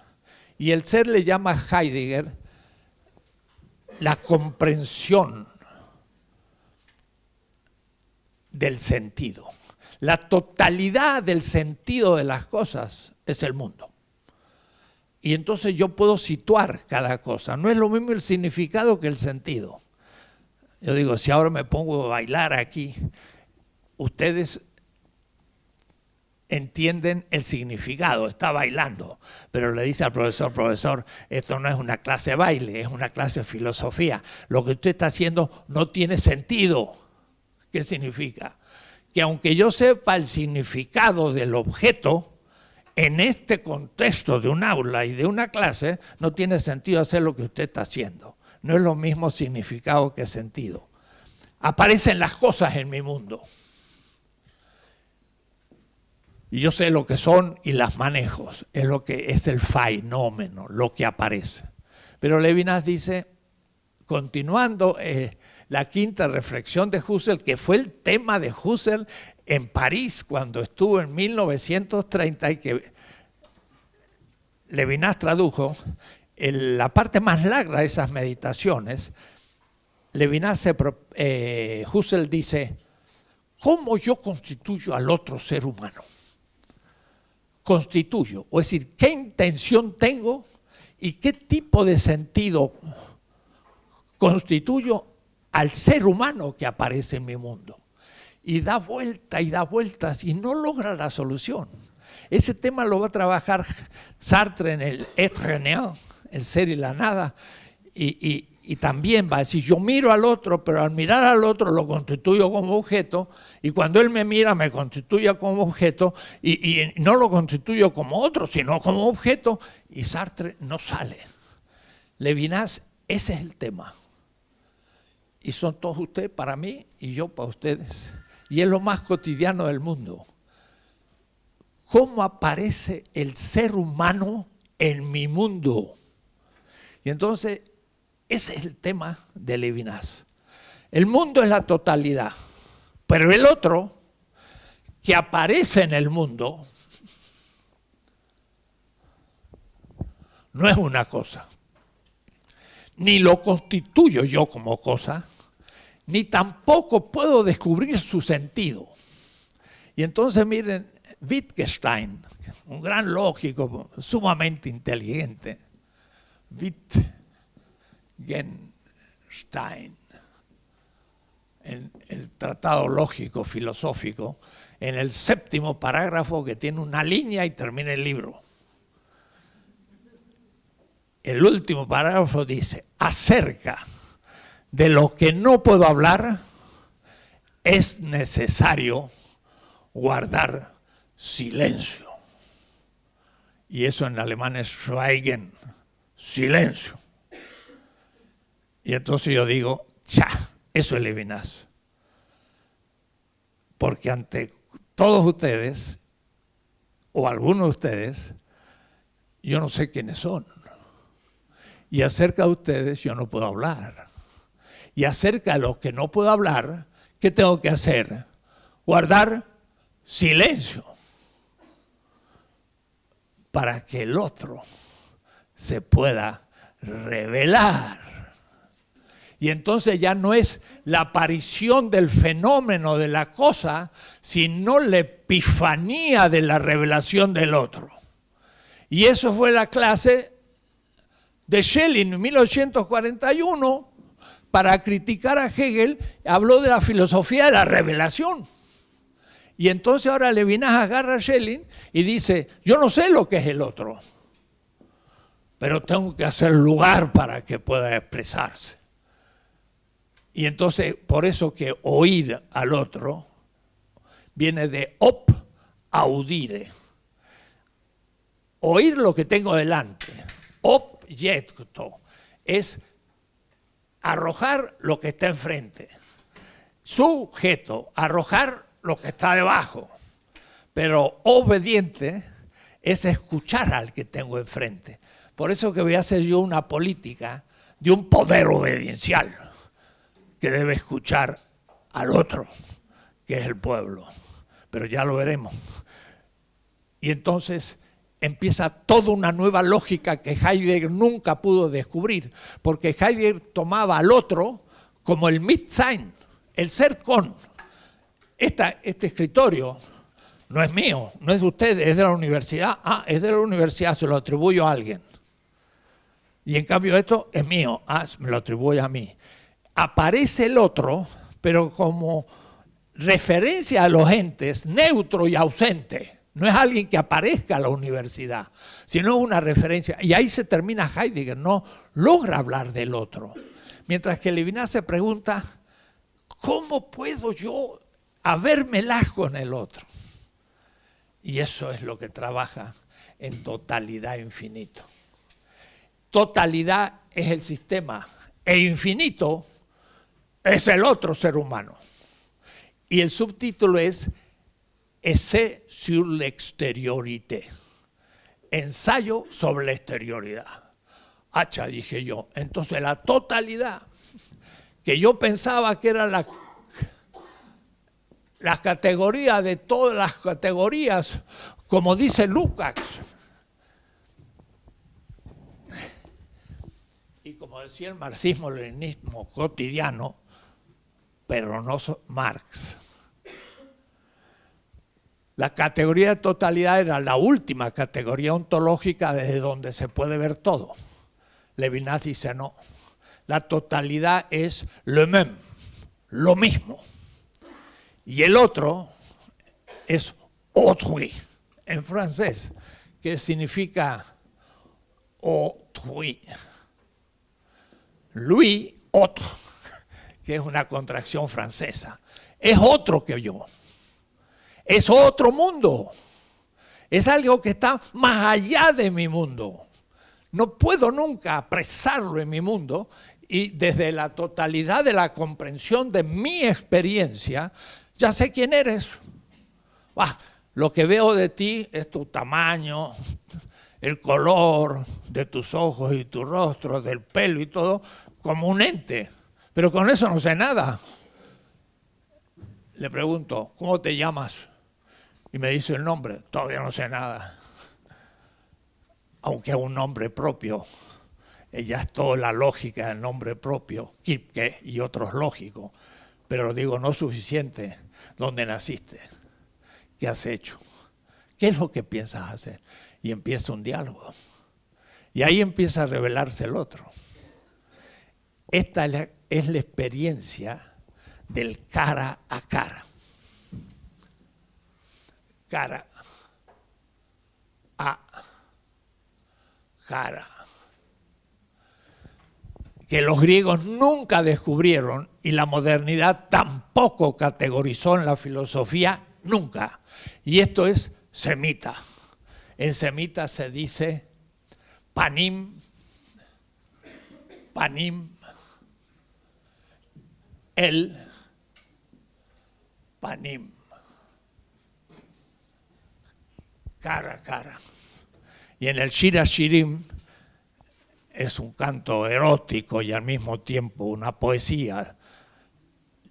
Y el ser le llama a Heidegger la comprensión del sentido. La totalidad del sentido de las cosas es el mundo. Y entonces yo puedo situar cada cosa. No es lo mismo el significado que el sentido. Yo digo, si ahora me pongo a bailar aquí, ustedes entienden el significado, está bailando, pero le dice al profesor, profesor, esto no es una clase de baile, es una clase de filosofía. Lo que usted está haciendo no tiene sentido. ¿Qué significa? Que aunque yo sepa el significado del objeto, en este contexto de un aula y de una clase, no tiene sentido hacer lo que usted está haciendo. No es lo mismo significado que sentido. Aparecen las cosas en mi mundo. Y yo sé lo que son y las manejo. Es lo que es el fenómeno, lo que aparece. Pero Levinas dice, continuando la quinta reflexión de Husserl, que fue el tema de Husserl en París cuando estuvo en 1930 y que Levinas tradujo, la parte más larga de esas meditaciones, Husserl dice, ¿cómo yo constituyo al otro ser humano? Constituyo, es decir, ¿qué intención tengo y qué tipo de sentido constituyo al ser humano que aparece en mi mundo? Y da vueltas y da vueltas y no logra la solución. Ese tema lo va a trabajar Sartre en el être néant, el ser y la nada, y y también va a decir, yo miro al otro, pero al mirar al otro lo constituyo como objeto, y cuando él me mira me constituye como objeto, y no lo constituyo como otro, sino como objeto, y Sartre no sale. Levinas, ese es el tema. Y son todos ustedes para mí y yo para ustedes. Y es lo más cotidiano del mundo. ¿Cómo aparece el ser humano en mi mundo? Y entonces, ese es el tema de Levinas. El mundo es la totalidad, pero el otro, que aparece en el mundo, no es una cosa. Ni lo constituyo yo como cosa, ni tampoco puedo descubrir su sentido. Y entonces miren, Wittgenstein, un gran lógico, sumamente inteligente, Wittgenstein, en el tratado lógico filosófico, en el 7º parágrafo que tiene una línea y termina el libro. El último parágrafo dice, acerca de lo que no puedo hablar, es necesario guardar silencio. Y eso en alemán es Schweigen, silencio. Y entonces yo digo, eso es Levinas. Porque ante todos ustedes, o algunos de ustedes, yo no sé quiénes son. Y acerca de ustedes yo no puedo hablar. Y acerca de lo que no puedo hablar, ¿qué tengo que hacer? Guardar silencio. Para que el otro se pueda revelar. Y entonces ya no es la aparición del fenómeno de la cosa, sino la epifanía de la revelación del otro. Y eso fue la clase de Schelling en 1841, para criticar a Hegel, habló de la filosofía de la revelación. Y entonces ahora Levinas agarra a Schelling y dice, yo no sé lo que es el otro, pero tengo que hacer lugar para que pueda expresarse. Y entonces, por eso que oír al otro viene de op audire. Oír lo que tengo delante. Objeto es arrojar lo que está enfrente. Sujeto, arrojar lo que está debajo. Pero obediente es escuchar al que tengo enfrente. Por eso que voy a hacer yo una política de un poder obediencial que debe escuchar al otro, que es el pueblo. Pero ya lo veremos. Y entonces empieza toda una nueva lógica que Heidegger nunca pudo descubrir, porque Heidegger tomaba al otro como el Mitsein, el ser con. Este escritorio no es mío, no es de ustedes, es de la universidad. Es de la universidad, se lo atribuyo a alguien. Y en cambio esto es mío, me lo atribuye a mí. Aparece el otro, pero como referencia a los entes, neutro y ausente. No es alguien que aparezca a la universidad, sino una referencia. Y ahí se termina Heidegger, no logra hablar del otro. Mientras que Levinas se pregunta, ¿cómo puedo yo habérmelas con el otro? Y eso es lo que trabaja en totalidad infinito. Totalidad es el sistema e infinito es el otro ser humano. Y el subtítulo es Essai sur l'extériorité, ensayo sobre la exterioridad. Dije yo, entonces la totalidad, que yo pensaba que era la categoría de todas las categorías, como dice Lukács, y como decía el marxismo-leninismo cotidiano, pero no Marx. La categoría de totalidad era la última categoría ontológica desde donde se puede ver todo. Levinas dice no, la totalidad es le même, lo mismo. Y el otro es autrui, en francés, que significa autrui. Louis, otro, que es una contracción francesa. Es otro que yo. Es otro mundo. Es algo que está más allá de mi mundo. No puedo nunca apresarlo en mi mundo y desde la totalidad de la comprensión de mi experiencia, ya sé quién eres. Lo que veo de ti es tu tamaño, el color de tus ojos y tu rostro, del pelo y todo, como un ente. Pero con eso no sé nada. Le pregunto, ¿cómo te llamas? Y me dice el nombre. Todavía no sé nada. Aunque es un nombre propio. Ya es toda la lógica del nombre propio, Kipke y otros lógicos. Pero digo, no es suficiente. ¿Dónde naciste? ¿Qué has hecho? ¿Qué es lo que piensas hacer? Y empieza un diálogo. Y ahí empieza a revelarse el otro. Esta es la experiencia del cara a cara. Cara a cara. Que los griegos nunca descubrieron y la modernidad tampoco categorizó en la filosofía nunca. Y esto es semita. En semita se dice panim, panim, el panim, cara a cara. Y en el Shir HaShirim es un canto erótico y al mismo tiempo una poesía.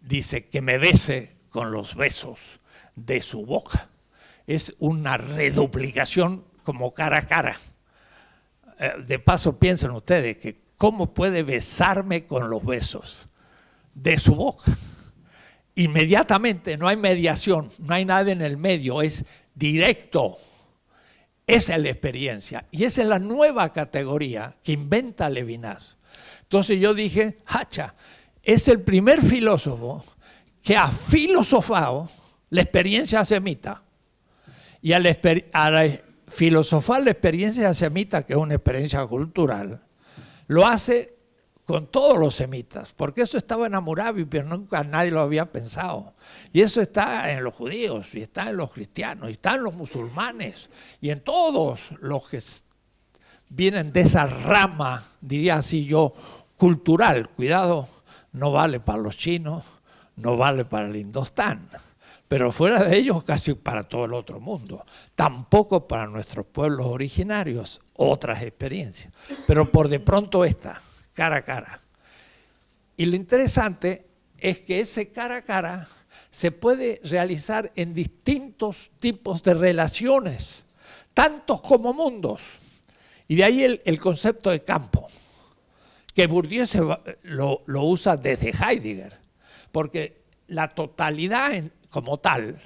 Dice que me bese con los besos de su boca. Es una reduplicación como cara a cara. De paso piensen ustedes que cómo puede besarme con los besos de su boca. Inmediatamente, no hay mediación, no hay nada en el medio, es directo. Esa es la experiencia y esa es la nueva categoría que inventa Levinas. Entonces yo dije, hacha, es el primer filósofo que ha filosofado la experiencia semita. Y al filosofar la experiencia semita, que es una experiencia cultural, lo hace con todos los semitas, porque eso estaba en Hammurabi, pero nunca nadie lo había pensado. Y eso está en los judíos, y está en los cristianos, y está en los musulmanes, y en todos los que vienen de esa rama, diría así yo, cultural. Cuidado, no vale para los chinos, no vale para el Indostán, pero fuera de ellos casi para todo el otro mundo. Tampoco para nuestros pueblos originarios, otras experiencias. Pero por de pronto esta, cara a cara. Y lo interesante es que ese cara a cara se puede realizar en distintos tipos de relaciones, tantos como mundos. Y de ahí el concepto de campo, que Bourdieu lo usa desde Heidegger, porque la totalidad como tal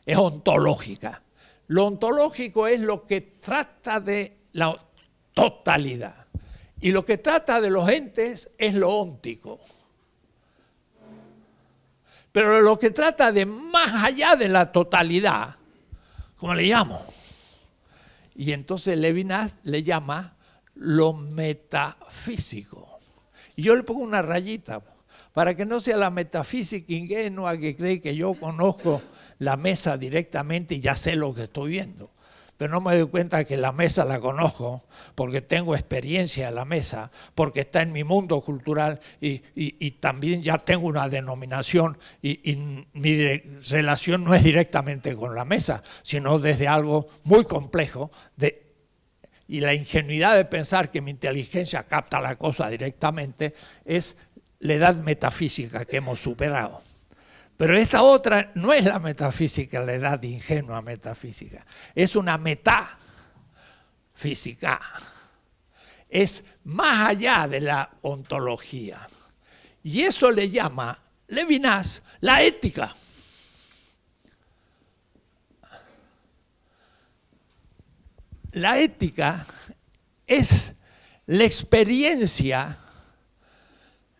es ontológica. Lo ontológico es lo que trata de la totalidad. Y lo que trata de los entes es lo óntico. Pero lo que trata de más allá de la totalidad, ¿cómo le llamo? Y entonces Levinas le llama lo metafísico. Y yo le pongo una rayita para que no sea la metafísica ingenua que cree que yo conozco la mesa directamente y ya sé lo que estoy viendo. Pero no me doy cuenta que la mesa la conozco porque tengo experiencia de la mesa, porque está en mi mundo cultural y también ya tengo una denominación y mi relación no es directamente con la mesa, sino desde algo muy complejo y la ingenuidad de pensar que mi inteligencia capta la cosa directamente es la edad metafísica que hemos superado. Pero esta otra no es la metafísica, la edad ingenua metafísica. Es una metafísica. Es más allá de la ontología. Y eso le llama Levinas la ética. La ética es la experiencia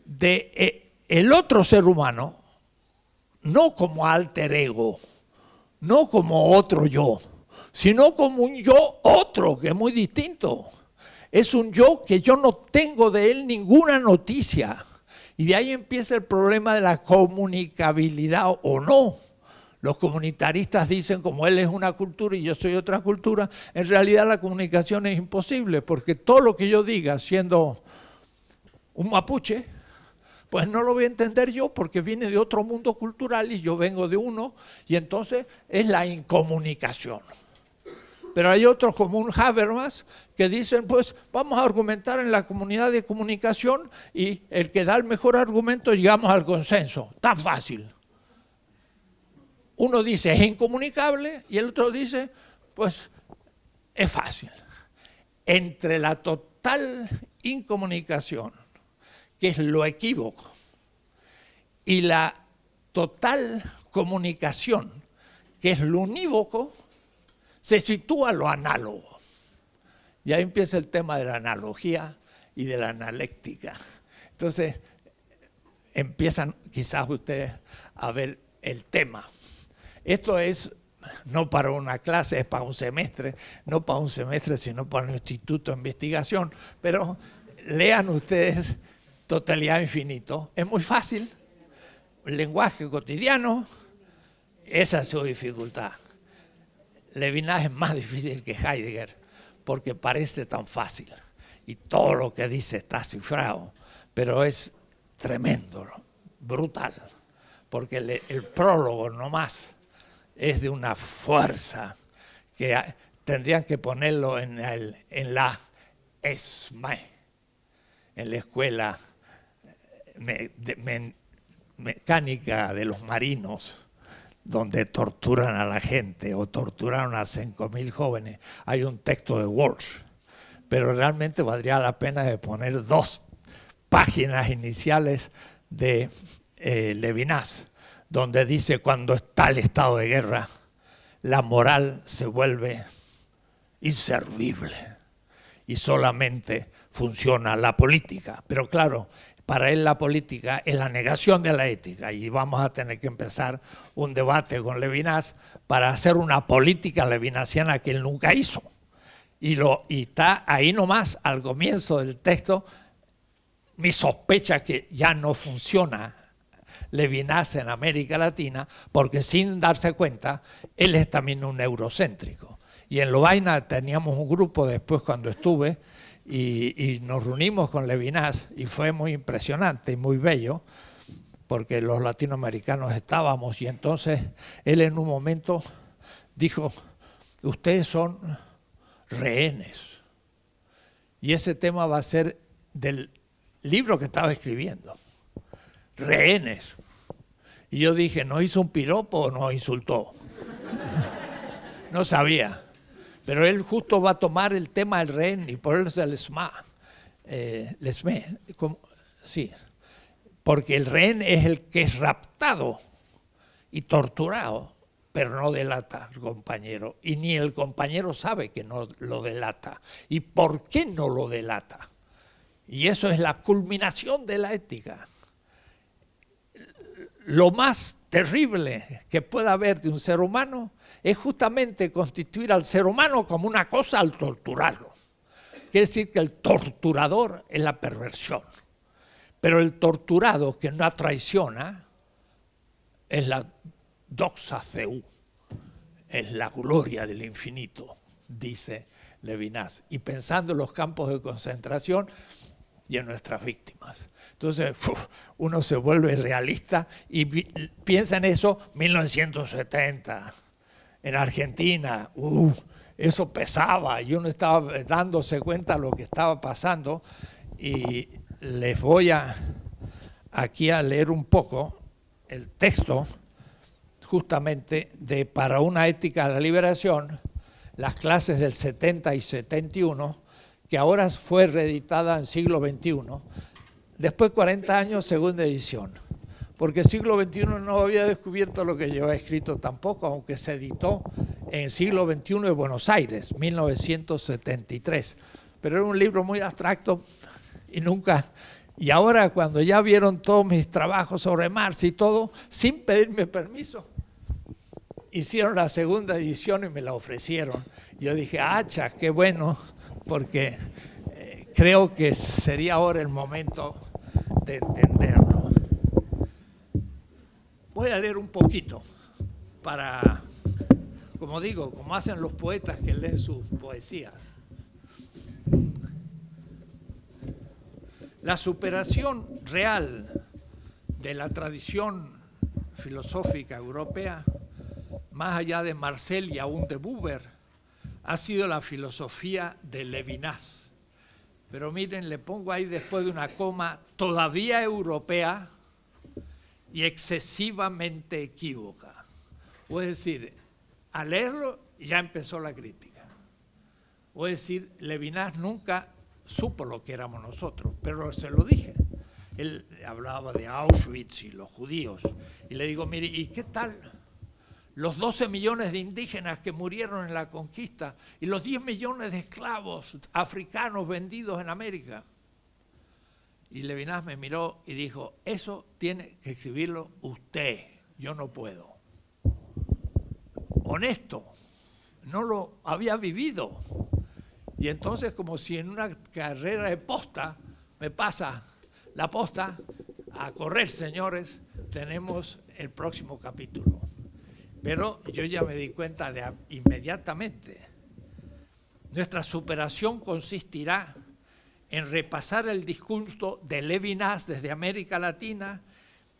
de el otro ser humano, no como alter ego, no como otro yo, sino como un yo otro que es muy distinto. Es un yo que yo no tengo de él ninguna noticia. Y de ahí empieza el problema de la comunicabilidad o no. Los comunitaristas dicen, como él es una cultura y yo soy otra cultura, en realidad la comunicación es imposible, porque todo lo que yo diga siendo un mapuche, pues no lo voy a entender yo porque viene de otro mundo cultural y yo vengo de uno, y entonces es la incomunicación. Pero hay otros como un Habermas que dicen, pues vamos a argumentar en la comunidad de comunicación y el que da el mejor argumento llegamos al consenso. Tan fácil. Uno dice es incomunicable y el otro dice, pues es fácil. Entre la total incomunicación, que es lo equívoco, y la total comunicación, que es lo unívoco, se sitúa lo análogo. Y ahí empieza el tema de la analogía y de la analéctica. Entonces, empiezan quizás ustedes a ver el tema. Esto es no para una clase, es para un semestre, no para un semestre, sino para un instituto de investigación, pero lean ustedes Totalidad Infinito. Es muy fácil, el lenguaje cotidiano, esa es su dificultad. Levinas es más difícil que Heidegger, porque parece tan fácil, y todo lo que dice está cifrado, pero es tremendo, brutal, porque el prólogo nomás es de una fuerza que tendrían que ponerlo en la ESMAE, en la escuela mecánica de los marinos, donde torturan a la gente o torturaron a 5.000 jóvenes. Hay un texto de Walsh, pero realmente valdría la pena de poner 2 páginas iniciales de Levinas, donde dice cuando está el estado de guerra, la moral se vuelve inservible y solamente funciona la política. Pero claro, para él la política es la negación de la ética y vamos a tener que empezar un debate con Levinas para hacer una política levinasiana que él nunca hizo. Y está ahí nomás al comienzo del texto mi sospecha que ya no funciona Levinas en América Latina, porque sin darse cuenta, él es también un eurocéntrico. Y en Lovaina teníamos un grupo después cuando estuve y nos reunimos con Levinas y fue muy impresionante y muy bello, porque los latinoamericanos estábamos y entonces él en un momento dijo, ustedes son rehenes. Y ese tema va a ser del libro que estaba escribiendo. Rehenes. Y yo dije, ¿no hizo un piropo o no insultó? No sabía. Pero él justo va a tomar el tema del rehén y por eso el SMA. Sí. Porque el rehén es el que es raptado y torturado, pero no delata al compañero. Y ni el compañero sabe que no lo delata. ¿Y por qué no lo delata? Y eso es la culminación de la ética. Lo más terrible que pueda haber de un ser humano es justamente constituir al ser humano como una cosa al torturarlo. Quiere decir que el torturador es la perversión, pero el torturado que no traiciona es la doxa theou, es la gloria del infinito, dice Levinas. Y pensando en los campos de concentración y en nuestras víctimas. Entonces, uno se vuelve realista y piensa en eso, 1970, en Argentina, eso pesaba y uno estaba dándose cuenta de lo que estaba pasando. Y les voy aquí a leer un poco el texto justamente de Para una ética de la liberación, las clases del 70 y 71, que ahora fue reeditada en siglo XXI, después 40 años, segunda edición, porque el siglo XXI no había descubierto lo que yo he escrito tampoco, aunque se editó en el siglo XXI de Buenos Aires, 1973, pero era un libro muy abstracto y ahora cuando ya vieron todos mis trabajos sobre Marx y todo, sin pedirme permiso, hicieron la segunda edición y me la ofrecieron. Yo dije, ¡acha, qué bueno! Porque creo que sería ahora el momento de entenderlo. Voy a leer un poquito para, como digo, como hacen los poetas que leen sus poesías. La superación real de la tradición filosófica europea, más allá de Marcel y aún de Buber, ha sido la filosofía de Levinas. Pero miren, le pongo ahí después de una coma, todavía europea y excesivamente equívoca. O es decir, al leerlo ya empezó la crítica. O es decir, Levinas nunca supo lo que éramos nosotros, pero se lo dije. Él hablaba de Auschwitz y los judíos. Y le digo, mire, ¿y qué tal los 12 millones de indígenas que murieron en la conquista y los 10 millones de esclavos africanos vendidos en América? Y Levinas me miró y dijo, eso tiene que escribirlo usted, yo no puedo. Honesto, no lo había vivido. Y entonces, como si en una carrera de posta, me pasa la posta a correr, señores, tenemos el próximo capítulo. Pero yo ya me di cuenta de inmediatamente, nuestra superación consistirá en repasar el discurso de Levinas desde América Latina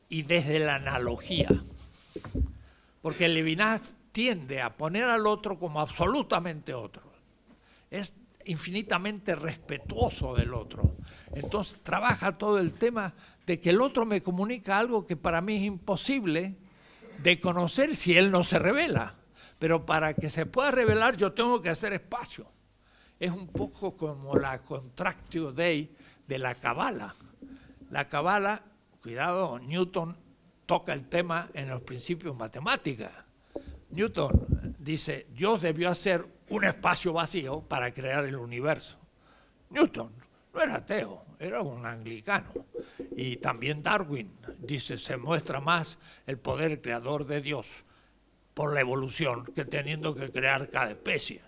y desde la analogía. Porque Levinas tiende a poner al otro como absolutamente otro. Es infinitamente respetuoso del otro. Entonces trabaja todo el tema de que el otro me comunica algo que para mí es imposible de conocer si él no se revela. Pero para que se pueda revelar yo tengo que hacer espacio. Es un poco como la Contractio Dei de la Cábala. La Cábala, cuidado, Newton toca el tema en los principios matemáticos. Newton dice, Dios debió hacer un espacio vacío para crear el universo. Newton no era ateo, era un anglicano. Y también Darwin dice, se muestra más el poder creador de Dios por la evolución que teniendo que crear cada especie,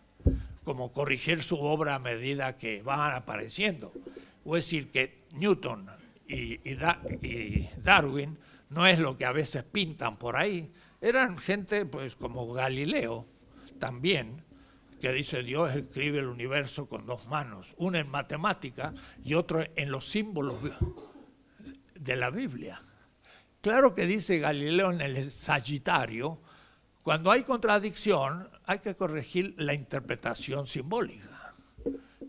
como corregir su obra a medida que van apareciendo. O es decir, que Newton y Darwin no es lo que a veces pintan por ahí. Eran gente pues como Galileo también, que dice Dios escribe el universo con dos manos, una en matemática y otra en los símbolos de la Biblia. Claro que dice Galileo en el Sagitario, cuando hay contradicción hay que corregir la interpretación simbólica.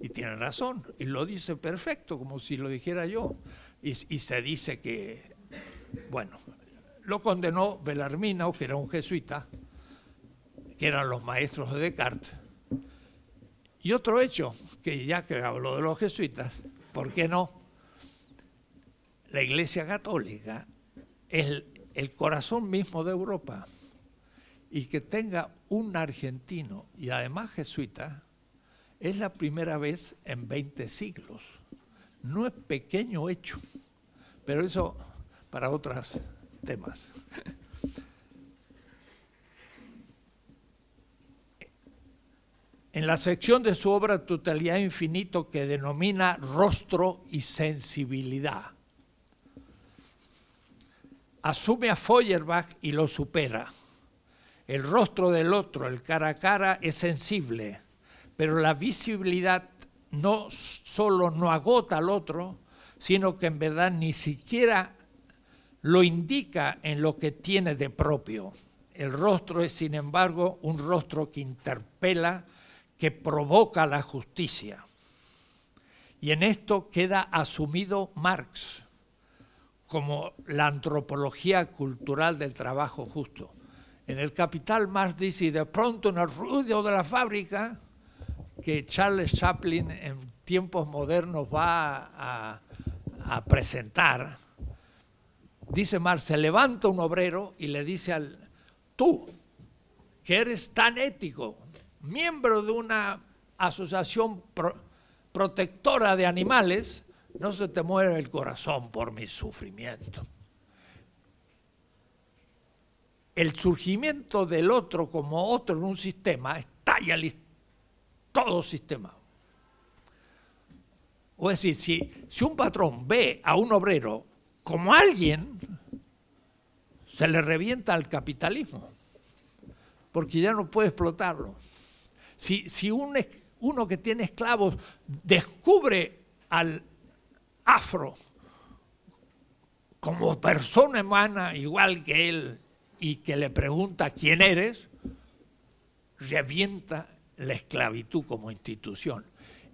Y tiene razón, y lo dice perfecto, como si lo dijera yo. Y se dice que, bueno, lo condenó Bellarmino, que era un jesuita, que eran los maestros de Descartes. Y otro hecho, que ya que habló de los jesuitas, ¿por qué no? La Iglesia Católica es el corazón mismo de Europa. Y que tenga un argentino y además jesuita, es la primera vez en 20 siglos. No es pequeño hecho, pero eso para otros temas. En la sección de su obra Totalidad Infinito que denomina Rostro y Sensibilidad, asume a Feuerbach y lo supera. El rostro del otro, el cara a cara, es sensible, pero la visibilidad no solo no agota al otro, sino que en verdad ni siquiera lo indica en lo que tiene de propio. El rostro es, sin embargo, un rostro que interpela, que provoca la justicia. Y en esto queda asumido Marx como la antropología cultural del trabajo justo. En el Capital Marx dice, y de pronto en el ruido de la fábrica, que Charles Chaplin en tiempos modernos va a presentar, dice Marx, se levanta un obrero y le dice al, tú, que eres tan ético, miembro de una asociación protectora de animales, no se te muere el corazón por mi sufrimiento. El surgimiento del otro como otro en un sistema estalla todo sistema. O es decir, si un patrón ve a un obrero como alguien, se le revienta al capitalismo, porque ya no puede explotarlo. Si uno que tiene esclavos descubre al afro como persona humana igual que él y que le pregunta quién eres, revienta la esclavitud como institución.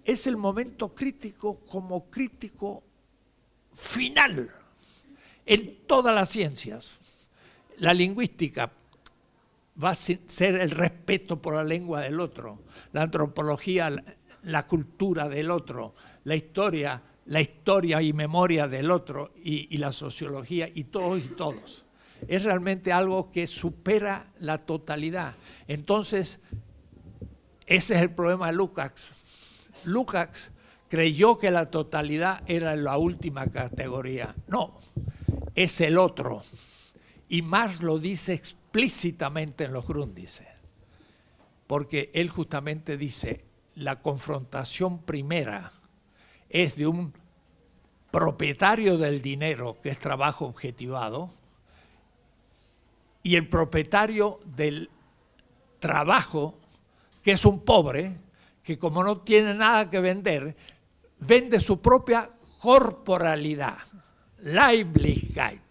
Es el momento crítico como crítico final en todas las ciencias. La lingüística va a ser el respeto por la lengua del otro, la antropología, la cultura del otro, la historia y memoria del otro y la sociología y todos. Es realmente algo que supera la totalidad. Entonces, ese es el problema de Lukács. Lukács creyó que la totalidad era la última categoría. No, es el otro. Y Marx lo dice explícitamente en los Grundrisse, porque él justamente dice, la confrontación primera es de un propietario del dinero, que es trabajo objetivado, y el propietario del trabajo, que es un pobre, que como no tiene nada que vender, vende su propia corporalidad, Leiblichkeit.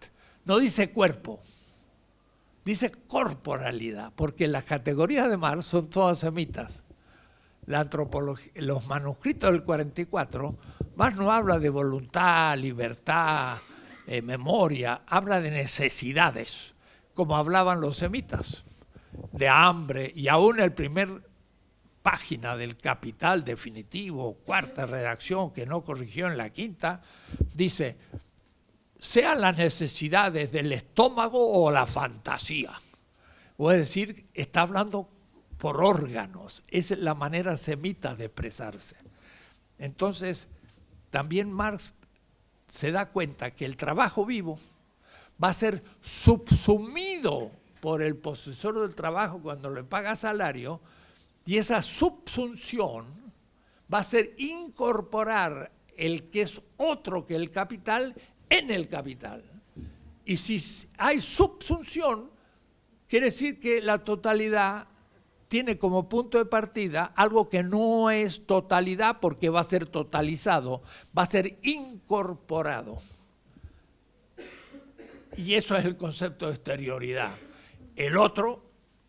No dice cuerpo, dice corporalidad, porque las categorías de Marx son todas semitas. La antropología, los manuscritos del 44, Marx no habla de voluntad, libertad, memoria, habla de necesidades, como hablaban los semitas, de hambre, y aún el primer página del Capital definitivo, cuarta redacción, que no corrigió en la quinta, dice, sean las necesidades del estómago o la fantasía. O es decir, está hablando por órganos, es la manera semita de expresarse. Entonces, también Marx se da cuenta que el trabajo vivo va a ser subsumido por el posesor del trabajo cuando le paga salario, y esa subsunción va a ser incorporar el que es otro que el capital en el capital. Y si hay subsunción, quiere decir que la totalidad tiene como punto de partida algo que no es totalidad porque va a ser totalizado, va a ser incorporado. Y eso es el concepto de exterioridad. El otro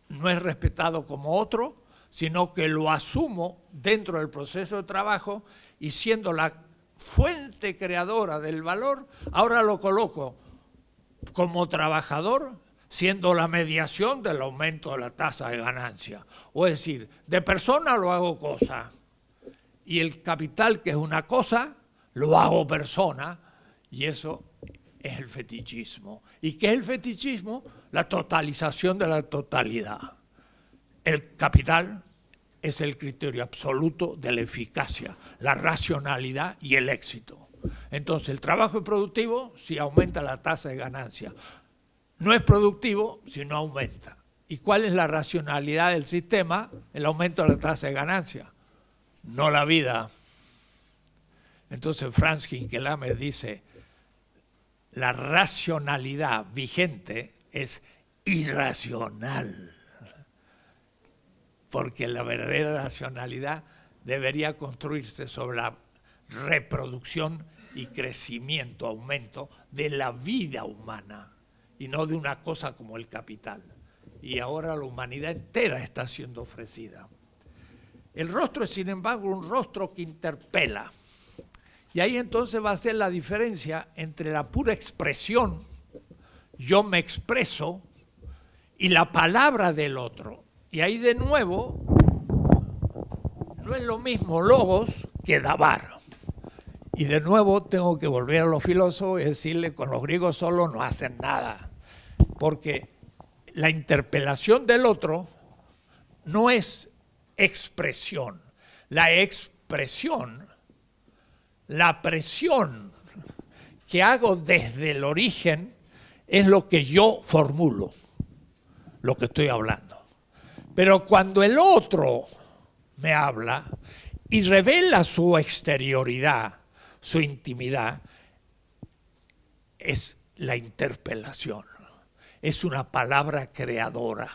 no es respetado como otro, sino que lo asumo dentro del proceso de trabajo y siendo la fuente creadora del valor, ahora lo coloco como trabajador, siendo la mediación del aumento de la tasa de ganancia. O es decir, de persona lo hago cosa, y el capital, que es una cosa, lo hago persona, y eso es el fetichismo. ¿Y qué es el fetichismo? La totalización de la totalidad. El capital es el criterio absoluto de la eficacia, la racionalidad y el éxito. Entonces, el trabajo es productivo si aumenta la tasa de ganancia. No es productivo si no aumenta. ¿Y cuál es la racionalidad del sistema? El aumento de la tasa de ganancia, no la vida. Entonces, Franz Hinckelhammer dice, la racionalidad vigente es irracional, porque la verdadera racionalidad debería construirse sobre la reproducción y crecimiento, aumento de la vida humana y no de una cosa como el capital. Y ahora la humanidad entera está siendo ofrecida. El rostro es, sin embargo, un rostro que interpela. Y ahí entonces va a ser la diferencia entre la pura expresión, yo me expreso, y la palabra del otro. Y ahí de nuevo, no es lo mismo logos que dabar. Y de nuevo tengo que volver a los filósofos y decirle, con los griegos solo no hacen nada. Porque la interpelación del otro no es expresión. La expresión, la presión que hago desde el origen es lo que yo formulo, lo que estoy hablando. Pero cuando el otro me habla y revela su exterioridad, su intimidad, es la interpelación. Es una palabra creadora.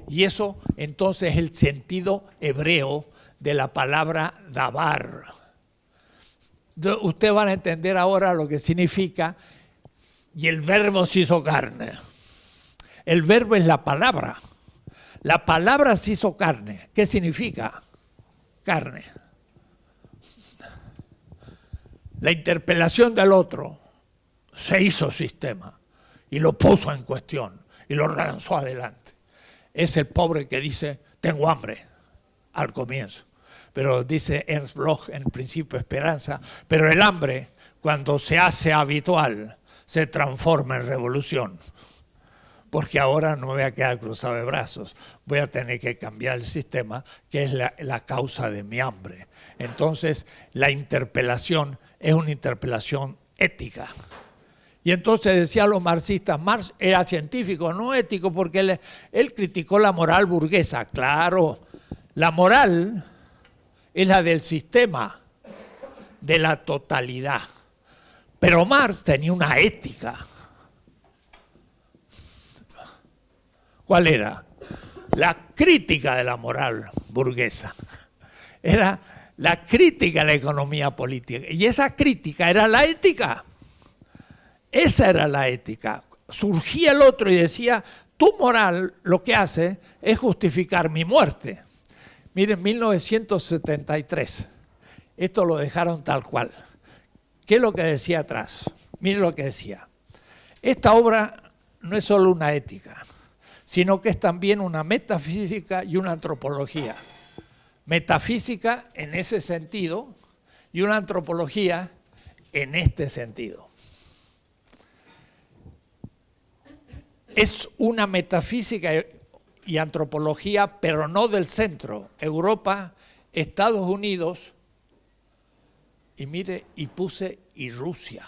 Y eso entonces es el sentido hebreo de la palabra davar. Ustedes van a entender ahora lo que significa. Y el verbo se hizo carne. El verbo es la palabra. La palabra se hizo carne. ¿Qué significa? Carne. La interpelación del otro se hizo sistema y lo puso en cuestión y lo lanzó adelante. Es el pobre que dice, tengo hambre, al comienzo. Pero dice Ernst Bloch en Principio de Esperanza, pero el hambre, cuando se hace habitual, se transforma en revolución. Porque ahora no me voy a quedar cruzado de brazos, voy a tener que cambiar el sistema, que es la causa de mi hambre. Entonces, la interpelación es una interpelación ética. Y entonces decían los marxistas, Marx era científico, no ético, porque él criticó la moral burguesa. Claro, la moral es la del sistema, de la totalidad. Pero Marx tenía una ética. ¿Cuál era? La crítica de la moral burguesa. Era la crítica a la economía política. Y esa crítica era la ética. Esa era la ética. Surgía el otro y decía, tu moral lo que hace es justificar mi muerte. Miren, 1973, esto lo dejaron tal cual. ¿Qué es lo que decía atrás? Miren lo que decía. Esta obra no es solo una ética, sino que es también una metafísica y una antropología. Metafísica en ese sentido y una antropología en este sentido. Es una metafísica y antropología, pero no del centro. Europa, Estados Unidos, y mire, y puse y Rusia.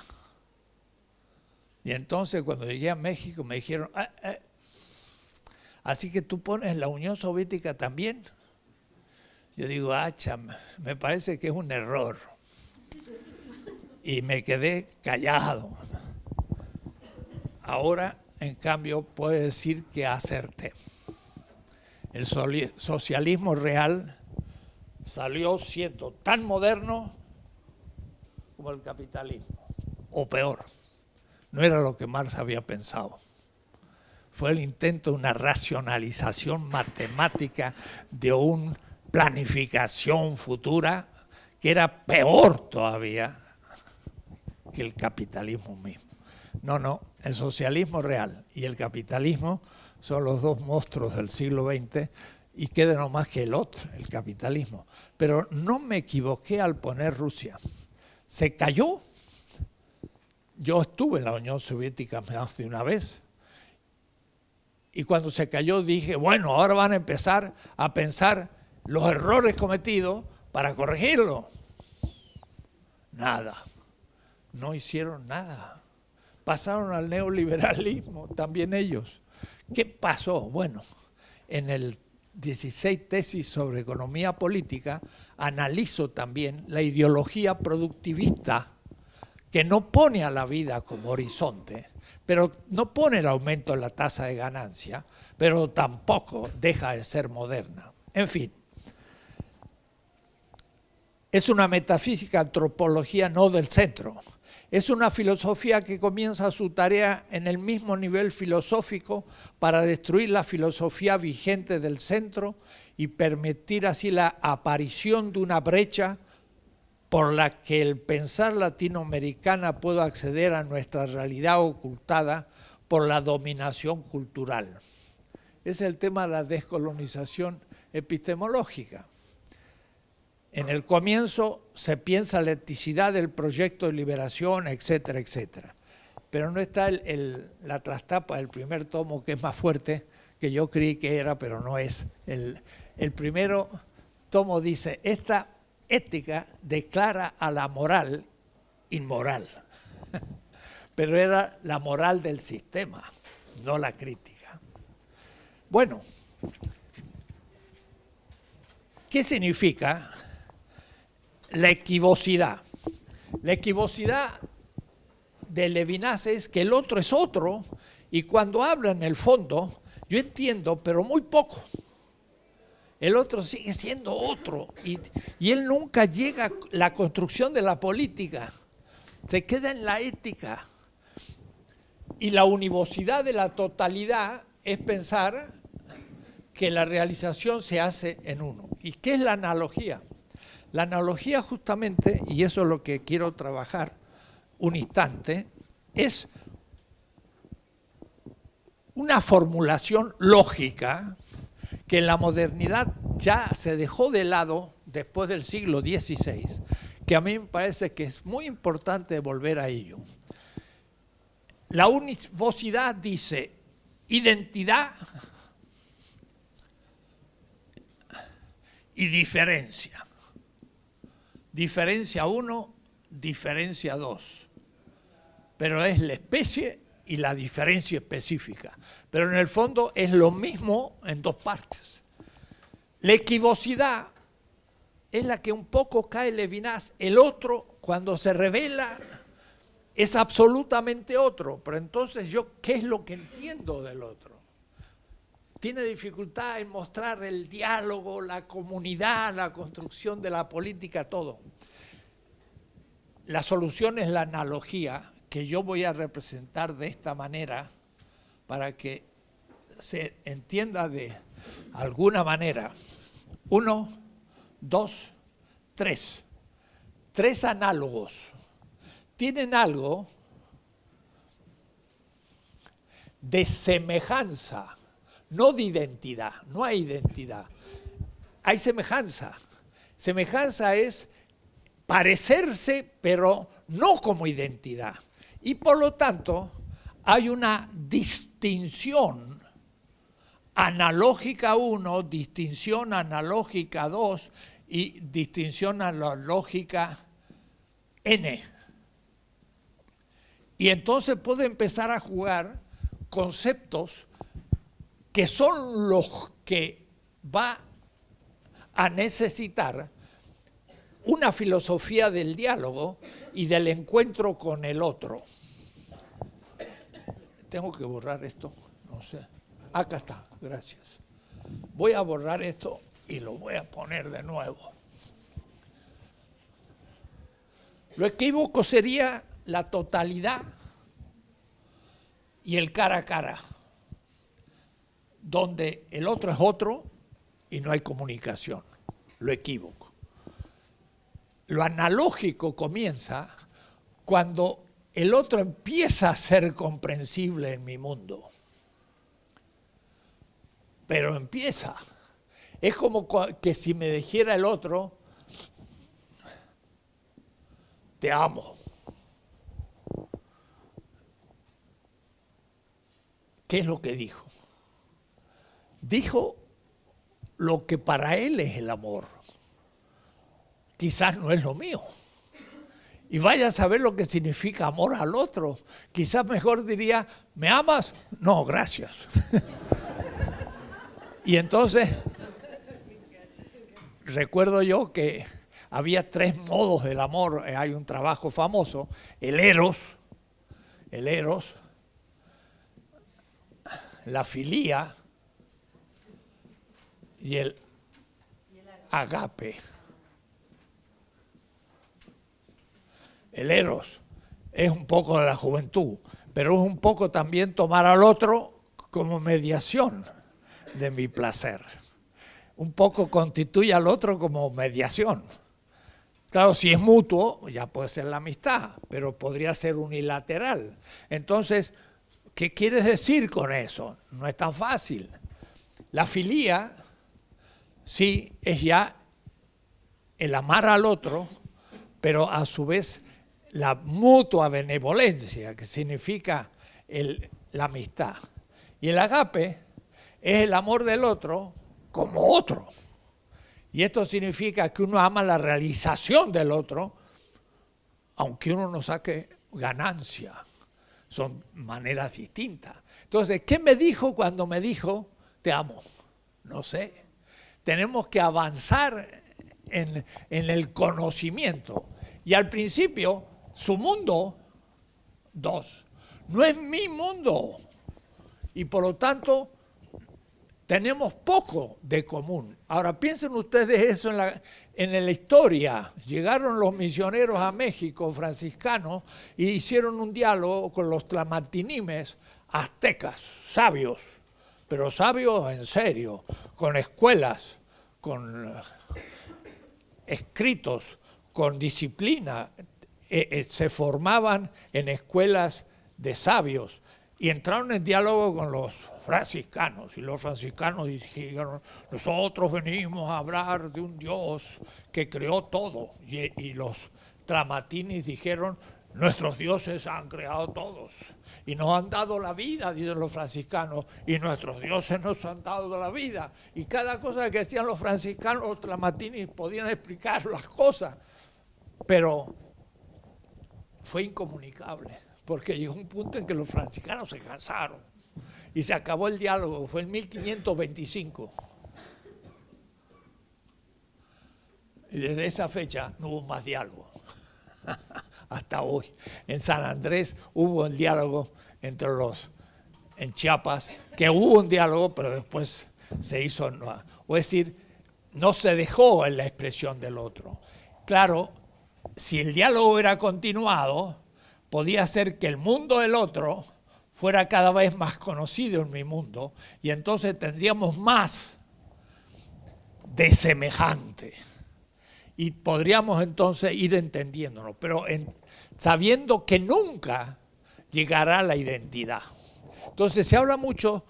Y entonces cuando llegué a México me dijeron, así que tú pones la Unión Soviética también. Yo digo, me parece que es un error. Y me quedé callado. Ahora, en cambio, puedo decir que acerté. El socialismo real salió siendo tan moderno como el capitalismo, o peor. No era lo que Marx había pensado. Fue el intento de una racionalización matemática de una planificación futura que era peor todavía que el capitalismo mismo. No, el socialismo real y el capitalismo son los dos monstruos del siglo XX y queda nomás que el otro, el capitalismo. Pero no me equivoqué al poner Rusia. Se cayó. Yo estuve en la Unión Soviética más de una vez. Y cuando se cayó dije, bueno, ahora van a empezar a pensar los errores cometidos para corregirlos. Nada. No hicieron nada. Pasaron al neoliberalismo, también ellos. ¿Qué pasó? Bueno, en el 16 tesis sobre economía política analizo también la ideología productivista que no pone a la vida como horizonte, pero no pone el aumento en la tasa de ganancia, pero tampoco deja de ser moderna. En fin, es una metafísica antropología no del centro. Es una filosofía que comienza su tarea en el mismo nivel filosófico para destruir la filosofía vigente del centro y permitir así la aparición de una brecha por la que el pensar latinoamericana pueda acceder a nuestra realidad ocultada por la dominación cultural. Es el tema de la descolonización epistemológica. En el comienzo se piensa la eticidad del proyecto de liberación, etcétera, etcétera. Pero no está la trastapa del primer tomo, que es más fuerte, que yo creí que era, pero no es. El primero tomo dice, esta ética declara a la moral inmoral. Pero era la moral del sistema, no la crítica. Bueno, ¿qué significa la equivocidad? La equivocidad de Levinas es que el otro es otro, y cuando habla en el fondo, yo entiendo, pero muy poco. El otro sigue siendo otro, y él nunca llega a la construcción de la política, se queda en la ética. Y la univocidad de la totalidad es pensar que la realización se hace en uno. ¿Y qué es la analogía? La analogía justamente, y eso es lo que quiero trabajar un instante, es una formulación lógica que en la modernidad ya se dejó de lado después del siglo XVI, que a mí me parece que es muy importante volver a ello. La univocidad dice identidad y diferencia. Diferencia 1, diferencia 2. Pero es la especie y la diferencia específica. Pero en el fondo es lo mismo en dos partes. La equivocidad es la que un poco cae Levinas. El otro, cuando se revela, es absolutamente otro. Pero entonces yo, ¿qué es lo que entiendo del otro? Tiene dificultad en mostrar el diálogo, la comunidad, la construcción de la política, todo. La solución es la analogía, que yo voy a representar de esta manera para que se entienda de alguna manera. 1, 2, 3. 3 análogos. Tienen algo de semejanza, no de identidad. No hay identidad. Hay semejanza. Semejanza es parecerse, pero no como identidad. Y por lo tanto, hay una distinción analógica 1, distinción analógica 2 y distinción analógica n. Y entonces puede empezar a jugar conceptos que son los que va a necesitar una filosofía del diálogo y del encuentro con el otro. Tengo que borrar esto, no sé. Acá está, gracias. Voy a borrar esto y lo voy a poner de nuevo. Lo equívoco sería la totalidad y el cara a cara, donde el otro es otro y no hay comunicación. Lo equívoco. Lo analógico comienza cuando el otro empieza a ser comprensible en mi mundo. Pero empieza. Es como que si me dijera el otro, te amo. ¿Qué es lo que dijo? Dijo lo que para él es el amor. Quizás no es lo mío. Y vaya a saber lo que significa amor al otro. Quizás mejor diría, ¿me amas? No, gracias. Y entonces, recuerdo yo que había 3 modos del amor. Hay un trabajo famoso, el eros, la filía y el agape. El eros es un poco de la juventud, pero es un poco también tomar al otro como mediación de mi placer. Un poco constituye al otro como mediación. Claro, si es mutuo, ya puede ser la amistad, pero podría ser unilateral. Entonces, ¿qué quieres decir con eso? No es tan fácil. La filía, sí, es ya el amar al otro, pero a su vez la mutua benevolencia, que significa la amistad. Y el agape es el amor del otro como otro. Y esto significa que uno ama la realización del otro, aunque uno no saque ganancia. Son maneras distintas. Entonces, ¿qué me dijo cuando me dijo, te amo? No sé. Tenemos que avanzar en el conocimiento. Y al principio Su mundo, 2, no es mi mundo. Y por lo tanto, tenemos poco de común. Ahora, piensen ustedes eso en la historia. Llegaron los misioneros a México, franciscanos, y hicieron un diálogo con los tlamatinimes aztecas, sabios, pero sabios en serio, con escuelas, con escritos, con disciplina. Se formaban en escuelas de sabios y entraron en diálogo con los franciscanos, y los franciscanos dijeron: nosotros venimos a hablar de un Dios que creó todo, y los tlamatinis dijeron: nuestros dioses han creado todos y nos han dado la vida, dicen los franciscanos, y nuestros dioses nos han dado la vida. Y cada cosa que decían los franciscanos, los tlamatinis podían explicar las cosas, pero fue incomunicable, porque llegó un punto en que los franciscanos se cansaron y se acabó el diálogo. Fue en 1525. Y desde esa fecha no hubo más diálogo. Hasta hoy. En San Andrés hubo el diálogo en Chiapas, que hubo un diálogo, pero después se hizo, o es decir, no se dejó en la expresión del otro. Claro, si el diálogo hubiera continuado, podía ser que el mundo del otro fuera cada vez más conocido en mi mundo, y entonces tendríamos más de semejante. Y podríamos entonces ir entendiéndonos, pero sabiendo que nunca llegará la identidad. Entonces se habla mucho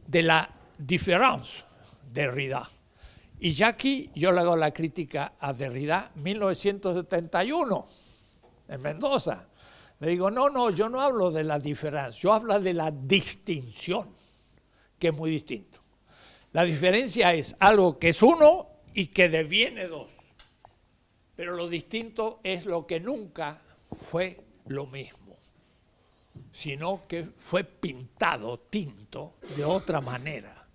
de la différence de Derrida. Y ya aquí yo le hago la crítica a Derrida, 1971, en Mendoza. Le digo: no, yo no hablo de la diferencia, yo hablo de la distinción, que es muy distinto. La diferencia es algo que es uno y que deviene dos. Pero lo distinto es lo que nunca fue lo mismo, sino que fue pintado, tinto, de otra manera.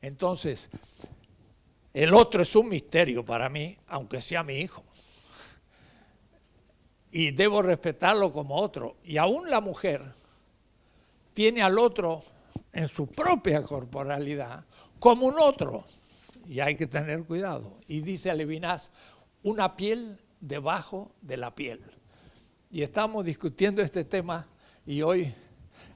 Entonces, el otro es un misterio para mí, aunque sea mi hijo. Y debo respetarlo como otro. Y aún la mujer tiene al otro en su propia corporalidad como un otro. Y hay que tener cuidado. Y dice Levinas: una piel debajo de la piel. Y estamos discutiendo este tema, y hoy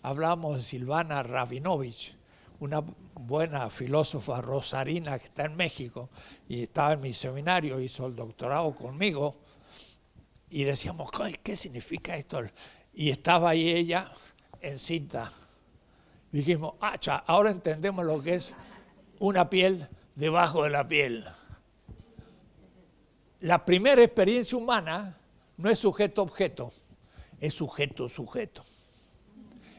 hablamos de Silvana Rabinovich, una buena filósofa rosarina que está en México, y estaba en mi seminario, hizo el doctorado conmigo, y decíamos: ¿qué significa esto? Y estaba ahí ella encinta. Dijimos: ahora entendemos lo que es una piel debajo de la piel. La primera experiencia humana no es sujeto-objeto, es sujeto-sujeto.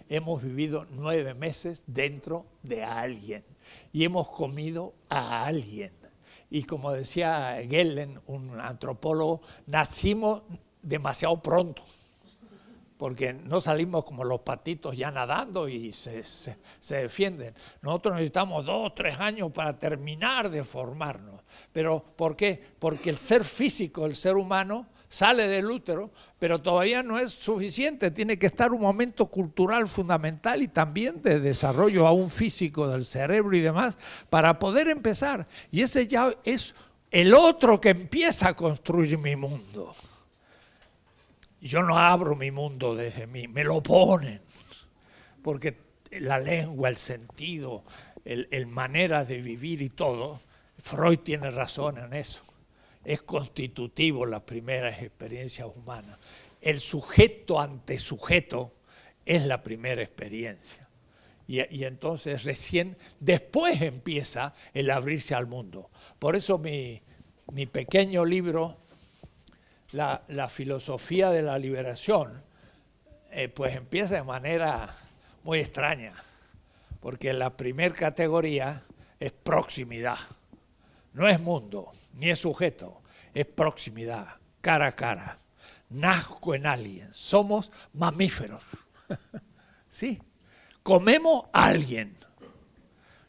Hemos vivido 9 meses dentro de alguien y hemos comido a alguien. Y como decía Gellen, un antropólogo, nacimos demasiado pronto, porque no salimos como los patitos ya nadando y se defienden. Nosotros necesitamos 2 o 3 años para terminar de formarnos. ¿Pero por qué? Porque el ser físico, el ser humano, sale del útero, pero todavía no es suficiente. Tiene que estar un momento cultural fundamental y también de desarrollo aún físico del cerebro y demás para poder empezar. Y ese ya es el otro que empieza a construir mi mundo. Yo no abro mi mundo desde mí, me lo ponen, porque la lengua, el sentido, el manera de vivir y todo, Freud tiene razón en eso. Es constitutivo las primeras experiencias humanas. El sujeto ante sujeto es la primera experiencia. Y entonces recién después empieza el abrirse al mundo. Por eso mi pequeño libro, la filosofía de la liberación, pues empieza de manera muy extraña, porque la primera categoría es proximidad. No es mundo, ni es sujeto, es proximidad, cara a cara. Nazco en alguien, somos mamíferos. ¿Sí? Comemos a alguien,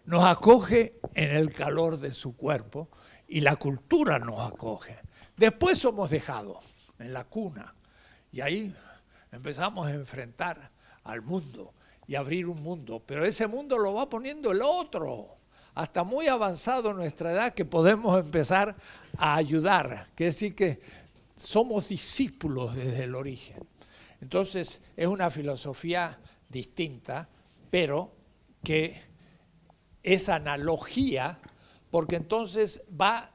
nos acoge en el calor de su cuerpo y la cultura nos acoge. Después somos dejados en la cuna Y ahí empezamos a enfrentar al mundo y abrir un mundo, pero ese mundo lo va poniendo el otro, hasta muy avanzado en nuestra edad que podemos empezar a ayudar, quiere decir que somos discípulos desde el origen. Entonces es una filosofía distinta, pero que es analogía, porque entonces va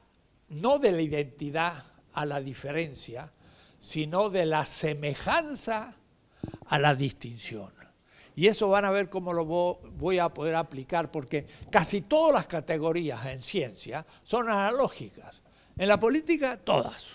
no de la identidad a la diferencia, sino de la semejanza a la distinción. Y eso van a ver cómo lo voy a poder aplicar, porque casi todas las categorías en ciencia son analógicas. En la política, todas.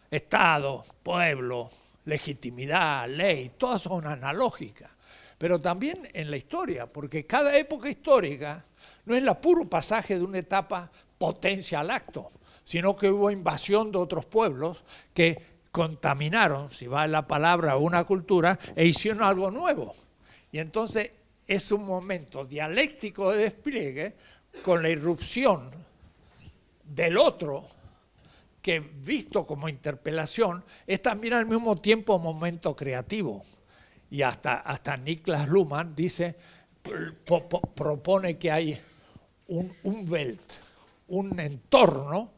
Estado, pueblo, legitimidad, ley, todas son analógicas. Pero también en la historia, porque cada época histórica no es el puro pasaje de una etapa potencia al acto, sino que hubo invasión de otros pueblos que contaminaron, si va la palabra, una cultura e hicieron algo nuevo. Y entonces es un momento dialéctico de despliegue con la irrupción del otro, que visto como interpelación es también al mismo tiempo un momento creativo. Y hasta Niklas Luhmann dice, propone que hay un Welt, un entorno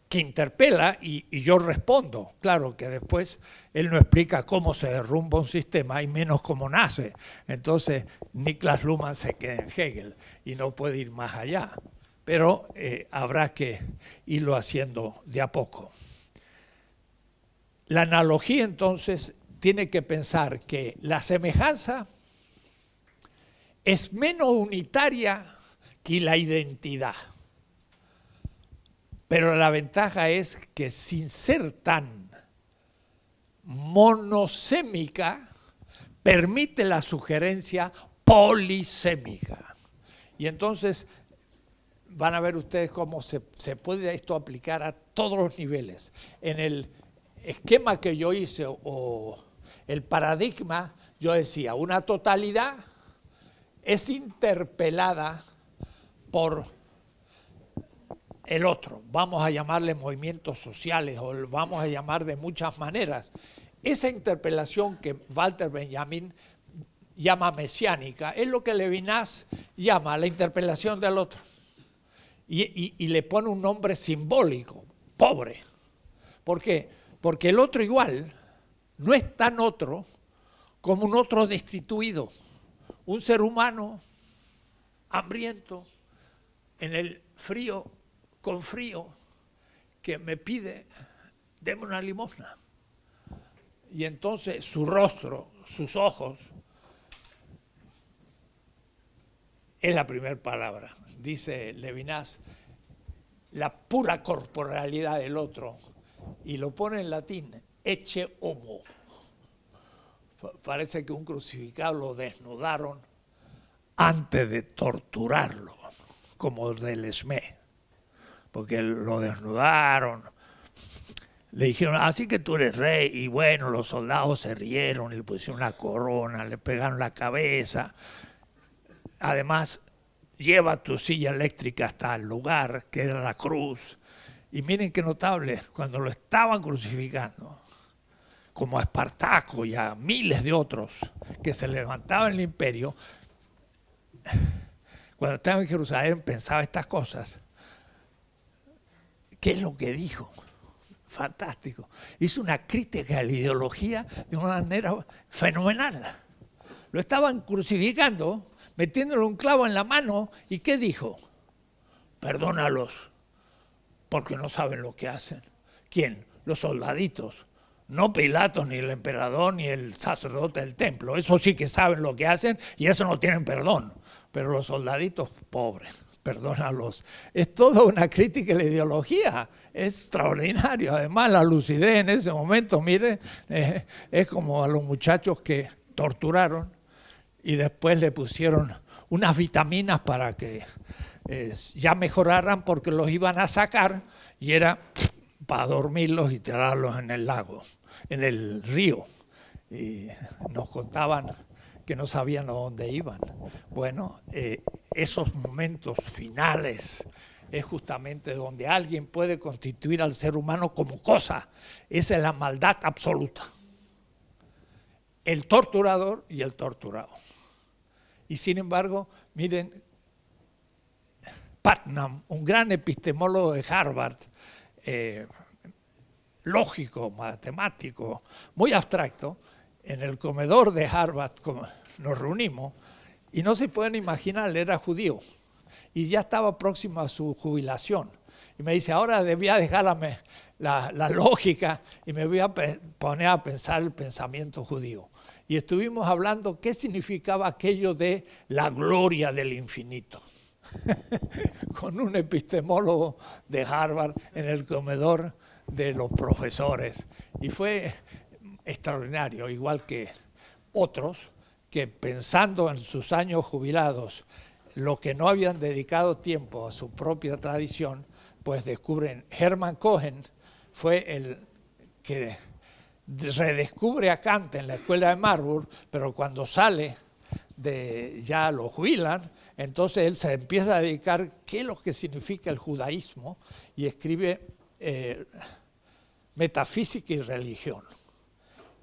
que interpela y yo respondo. Claro que después él no explica cómo se derrumba un sistema y menos cómo nace. Entonces Niklas Luhmann se queda en Hegel y no puede ir más allá. Pero habrá que irlo haciendo de a poco. La analogía entonces tiene que pensar que la semejanza es menos unitaria que la identidad. Pero la ventaja es que sin ser tan monosémica, permite la sugerencia polisémica. Y entonces van a ver ustedes cómo se puede esto aplicar a todos los niveles. En el esquema que yo hice o el paradigma, yo decía, una totalidad es interpelada por el otro. Vamos a llamarle movimientos sociales o lo vamos a llamar de muchas maneras. Esa interpelación que Walter Benjamin llama mesiánica es lo que Levinas llama la interpelación del otro. Y le pone un nombre simbólico, pobre. ¿Por qué? Porque el otro igual no es tan otro como un otro destituido. Un ser humano hambriento, en el frío, con frío, que me pide, deme una limosna. Y entonces su rostro, sus ojos, es la primera palabra. Dice Levinas, la pura corporalidad del otro, y lo pone en latín, ecce homo. Parece que un crucificado lo desnudaron antes de torturarlo, como del Esmé, porque lo desnudaron. Le dijeron, así que tú eres rey, y bueno, los soldados se rieron, le pusieron una corona, le pegaron la cabeza. Además, lleva tu silla eléctrica hasta el lugar, que era la cruz. Y miren qué notable, cuando lo estaban crucificando, como a Espartaco y a miles de otros que se levantaban en el imperio, cuando estaba en Jerusalén pensaba estas cosas. ¿Qué es lo que dijo? Fantástico. Hizo una crítica a la ideología de una manera fenomenal. Lo estaban crucificando, metiéndole un clavo en la mano, ¿y qué dijo? Perdónalos, porque no saben lo que hacen. ¿Quién? Los soldaditos. No Pilatos, ni el emperador, ni el sacerdote del templo. Eso sí que saben lo que hacen y eso no tienen perdón. Pero los soldaditos, pobres, perdónalos. Es toda una crítica a la ideología. Es extraordinario. Además, la lucidez en ese momento, mire, es como a los muchachos que torturaron y después le pusieron unas vitaminas para que ya mejoraran porque los iban a sacar y era para dormirlos y tirarlos en el lago, en el río. Y nos contaban que no sabían a dónde iban. Bueno, esos momentos finales es justamente donde alguien puede constituir al ser humano como cosa. Esa es la maldad absoluta. el torturador y el torturado. Y sin embargo, miren, Putnam, un gran epistemólogo de Harvard, lógico, matemático, muy abstracto, en el comedor de Harvard nos reunimos y no se pueden imaginar, él era judío y ya estaba próximo a su jubilación. Y me dice, ahora debía dejar la lógica y me voy a poner a pensar el pensamiento judío. Y estuvimos hablando qué significaba aquello de la gloria del infinito. Con un epistemólogo de Harvard en el comedor de los profesores. Y fue extraordinario, igual que otros que pensando en sus años jubilados, lo que no habían dedicado tiempo a su propia tradición, pues descubren. Hermann Cohen fue el que redescubre a Kant en la escuela de Marburg, pero cuando sale ya lo jubilan, entonces él se empieza a dedicar qué es lo que significa el judaísmo y escribe Metafísica y Religión.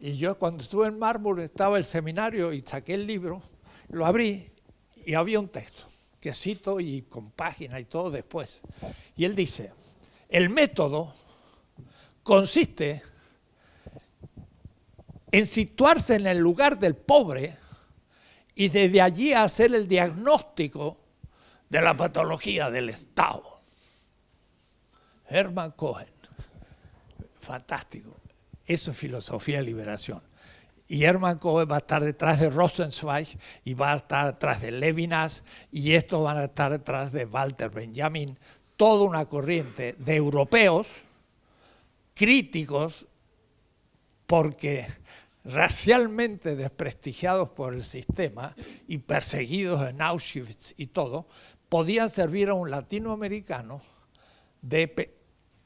Y yo cuando estuve en Marburg estaba en el seminario y saqué el libro, lo abrí y había un texto que cito y con página y todo después. Y él dice, el método consiste en situarse en el lugar del pobre y desde allí hacer el diagnóstico de la patología del Estado. Hermann Cohen, fantástico. Eso es filosofía de liberación. Y Hermann Cohen va a estar detrás de Rosenzweig y va a estar detrás de Levinas y estos van a estar detrás de Walter Benjamin. Toda una corriente de europeos críticos porque racialmente desprestigiados por el sistema y perseguidos en Auschwitz y todo, podían servir a un latinoamericano de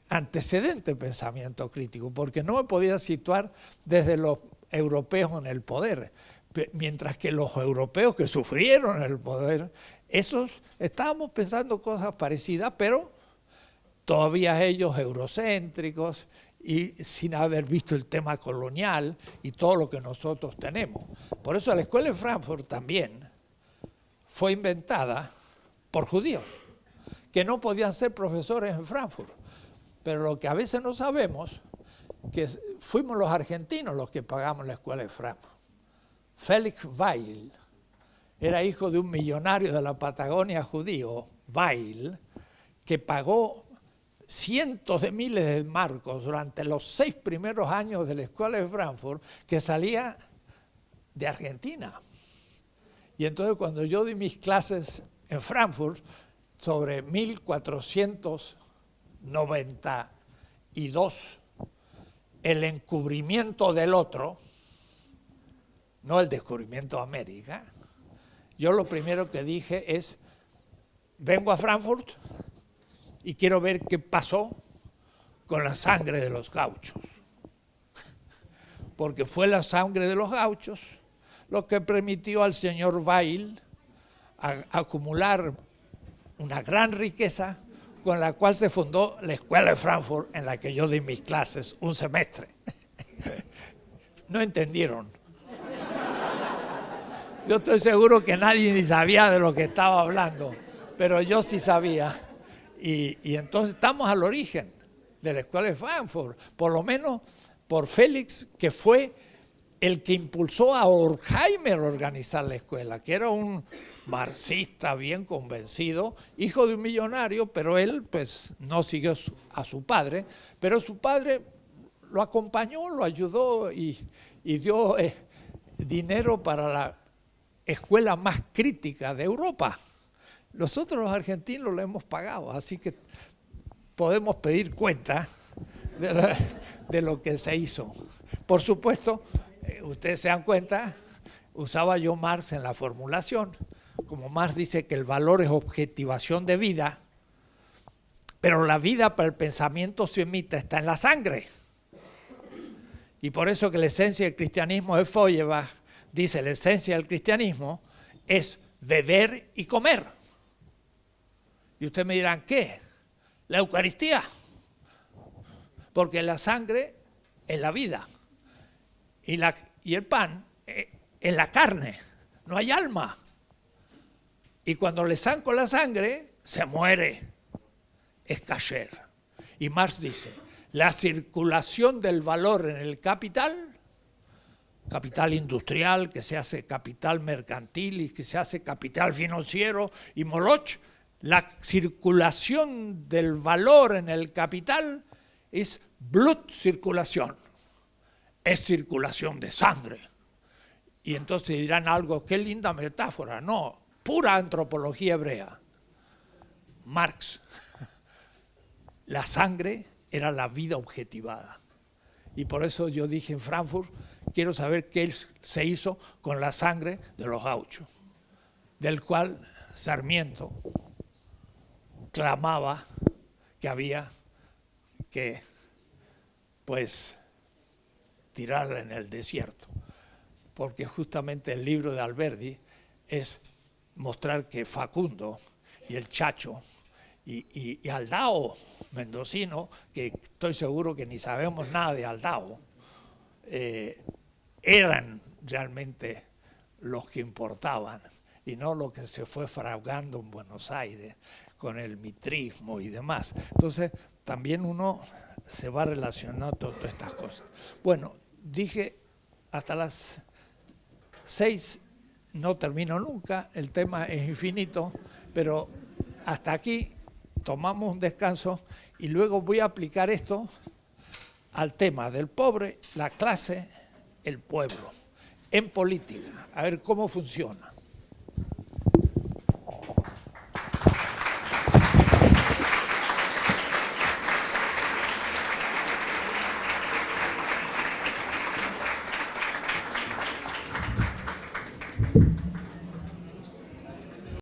antecedente pensamiento crítico, porque no me podía situar desde los europeos en el poder, mientras que los europeos que sufrieron el poder, esos estábamos pensando cosas parecidas, pero todavía ellos eurocéntricos y sin haber visto el tema colonial y todo lo que nosotros tenemos. Por eso la escuela de Frankfurt también fue inventada por judíos, que no podían ser profesores en Frankfurt. Pero lo que a veces no sabemos, que fuimos los argentinos los que pagamos la escuela de Frankfurt. Félix Weil era hijo de un millonario de la Patagonia judío, Weil, que pagó cientos de miles de marcos durante los 6 primeros años de la escuela de Frankfurt, que salía de Argentina. Y entonces cuando yo di mis clases en Frankfurt sobre 1492, el encubrimiento del otro, no el descubrimiento de América, yo lo primero que dije es, vengo a Frankfurt y quiero ver qué pasó con la sangre de los gauchos. Porque fue la sangre de los gauchos lo que permitió al señor Weil acumular una gran riqueza con la cual se fundó la escuela de Frankfurt en la que yo di mis clases un semestre. No entendieron. Yo estoy seguro que nadie ni sabía de lo que estaba hablando, pero yo sí sabía. Y entonces estamos al origen de la escuela de Frankfurt, por lo menos por Félix, que fue el que impulsó a Horkheimer a organizar la escuela, que era un marxista bien convencido, hijo de un millonario, pero él pues no siguió a su padre, pero su padre lo acompañó, lo ayudó y dio dinero para la escuela más crítica de Europa. Nosotros los argentinos lo hemos pagado, así que podemos pedir cuenta de lo que se hizo. Por supuesto, ustedes se dan cuenta, usaba yo Marx en la formulación, como Marx dice que el valor es objetivación de vida, pero la vida para el pensamiento semita está en la sangre. Y por eso que la esencia del cristianismo de Feuerbach dice, la esencia del cristianismo es beber y comer. Y ustedes me dirán, ¿qué? La Eucaristía. Porque la sangre es la vida. Y el pan en la carne, no hay alma. Y cuando le saco la sangre, se muere. Es kasher. Y Marx dice, la circulación del valor en el capital, capital industrial, que se hace capital mercantil y que se hace capital financiero y moloch, la circulación del valor en el capital es blut circulación, es circulación de sangre. Y entonces dirán algo, qué linda metáfora. No, pura antropología hebrea. Marx, la sangre era la vida objetivada. Y por eso yo dije en Frankfurt, quiero saber qué se hizo con la sangre de los gauchos, del cual Sarmiento clamaba que había que, pues, tirarla en el desierto. Porque justamente el libro de Alberdi es mostrar que Facundo y el Chacho y Aldao mendocino, que estoy seguro que ni sabemos nada de Aldao, eran realmente los que importaban y no lo que se fue fragando en Buenos Aires con el mitrismo y demás. Entonces también uno se va relacionando todas estas cosas. Bueno, dije hasta las 6 no termino nunca, el tema es infinito, pero hasta aquí tomamos un descanso y luego voy a aplicar esto al tema del pobre, la clase, el pueblo, en política, a ver cómo funciona.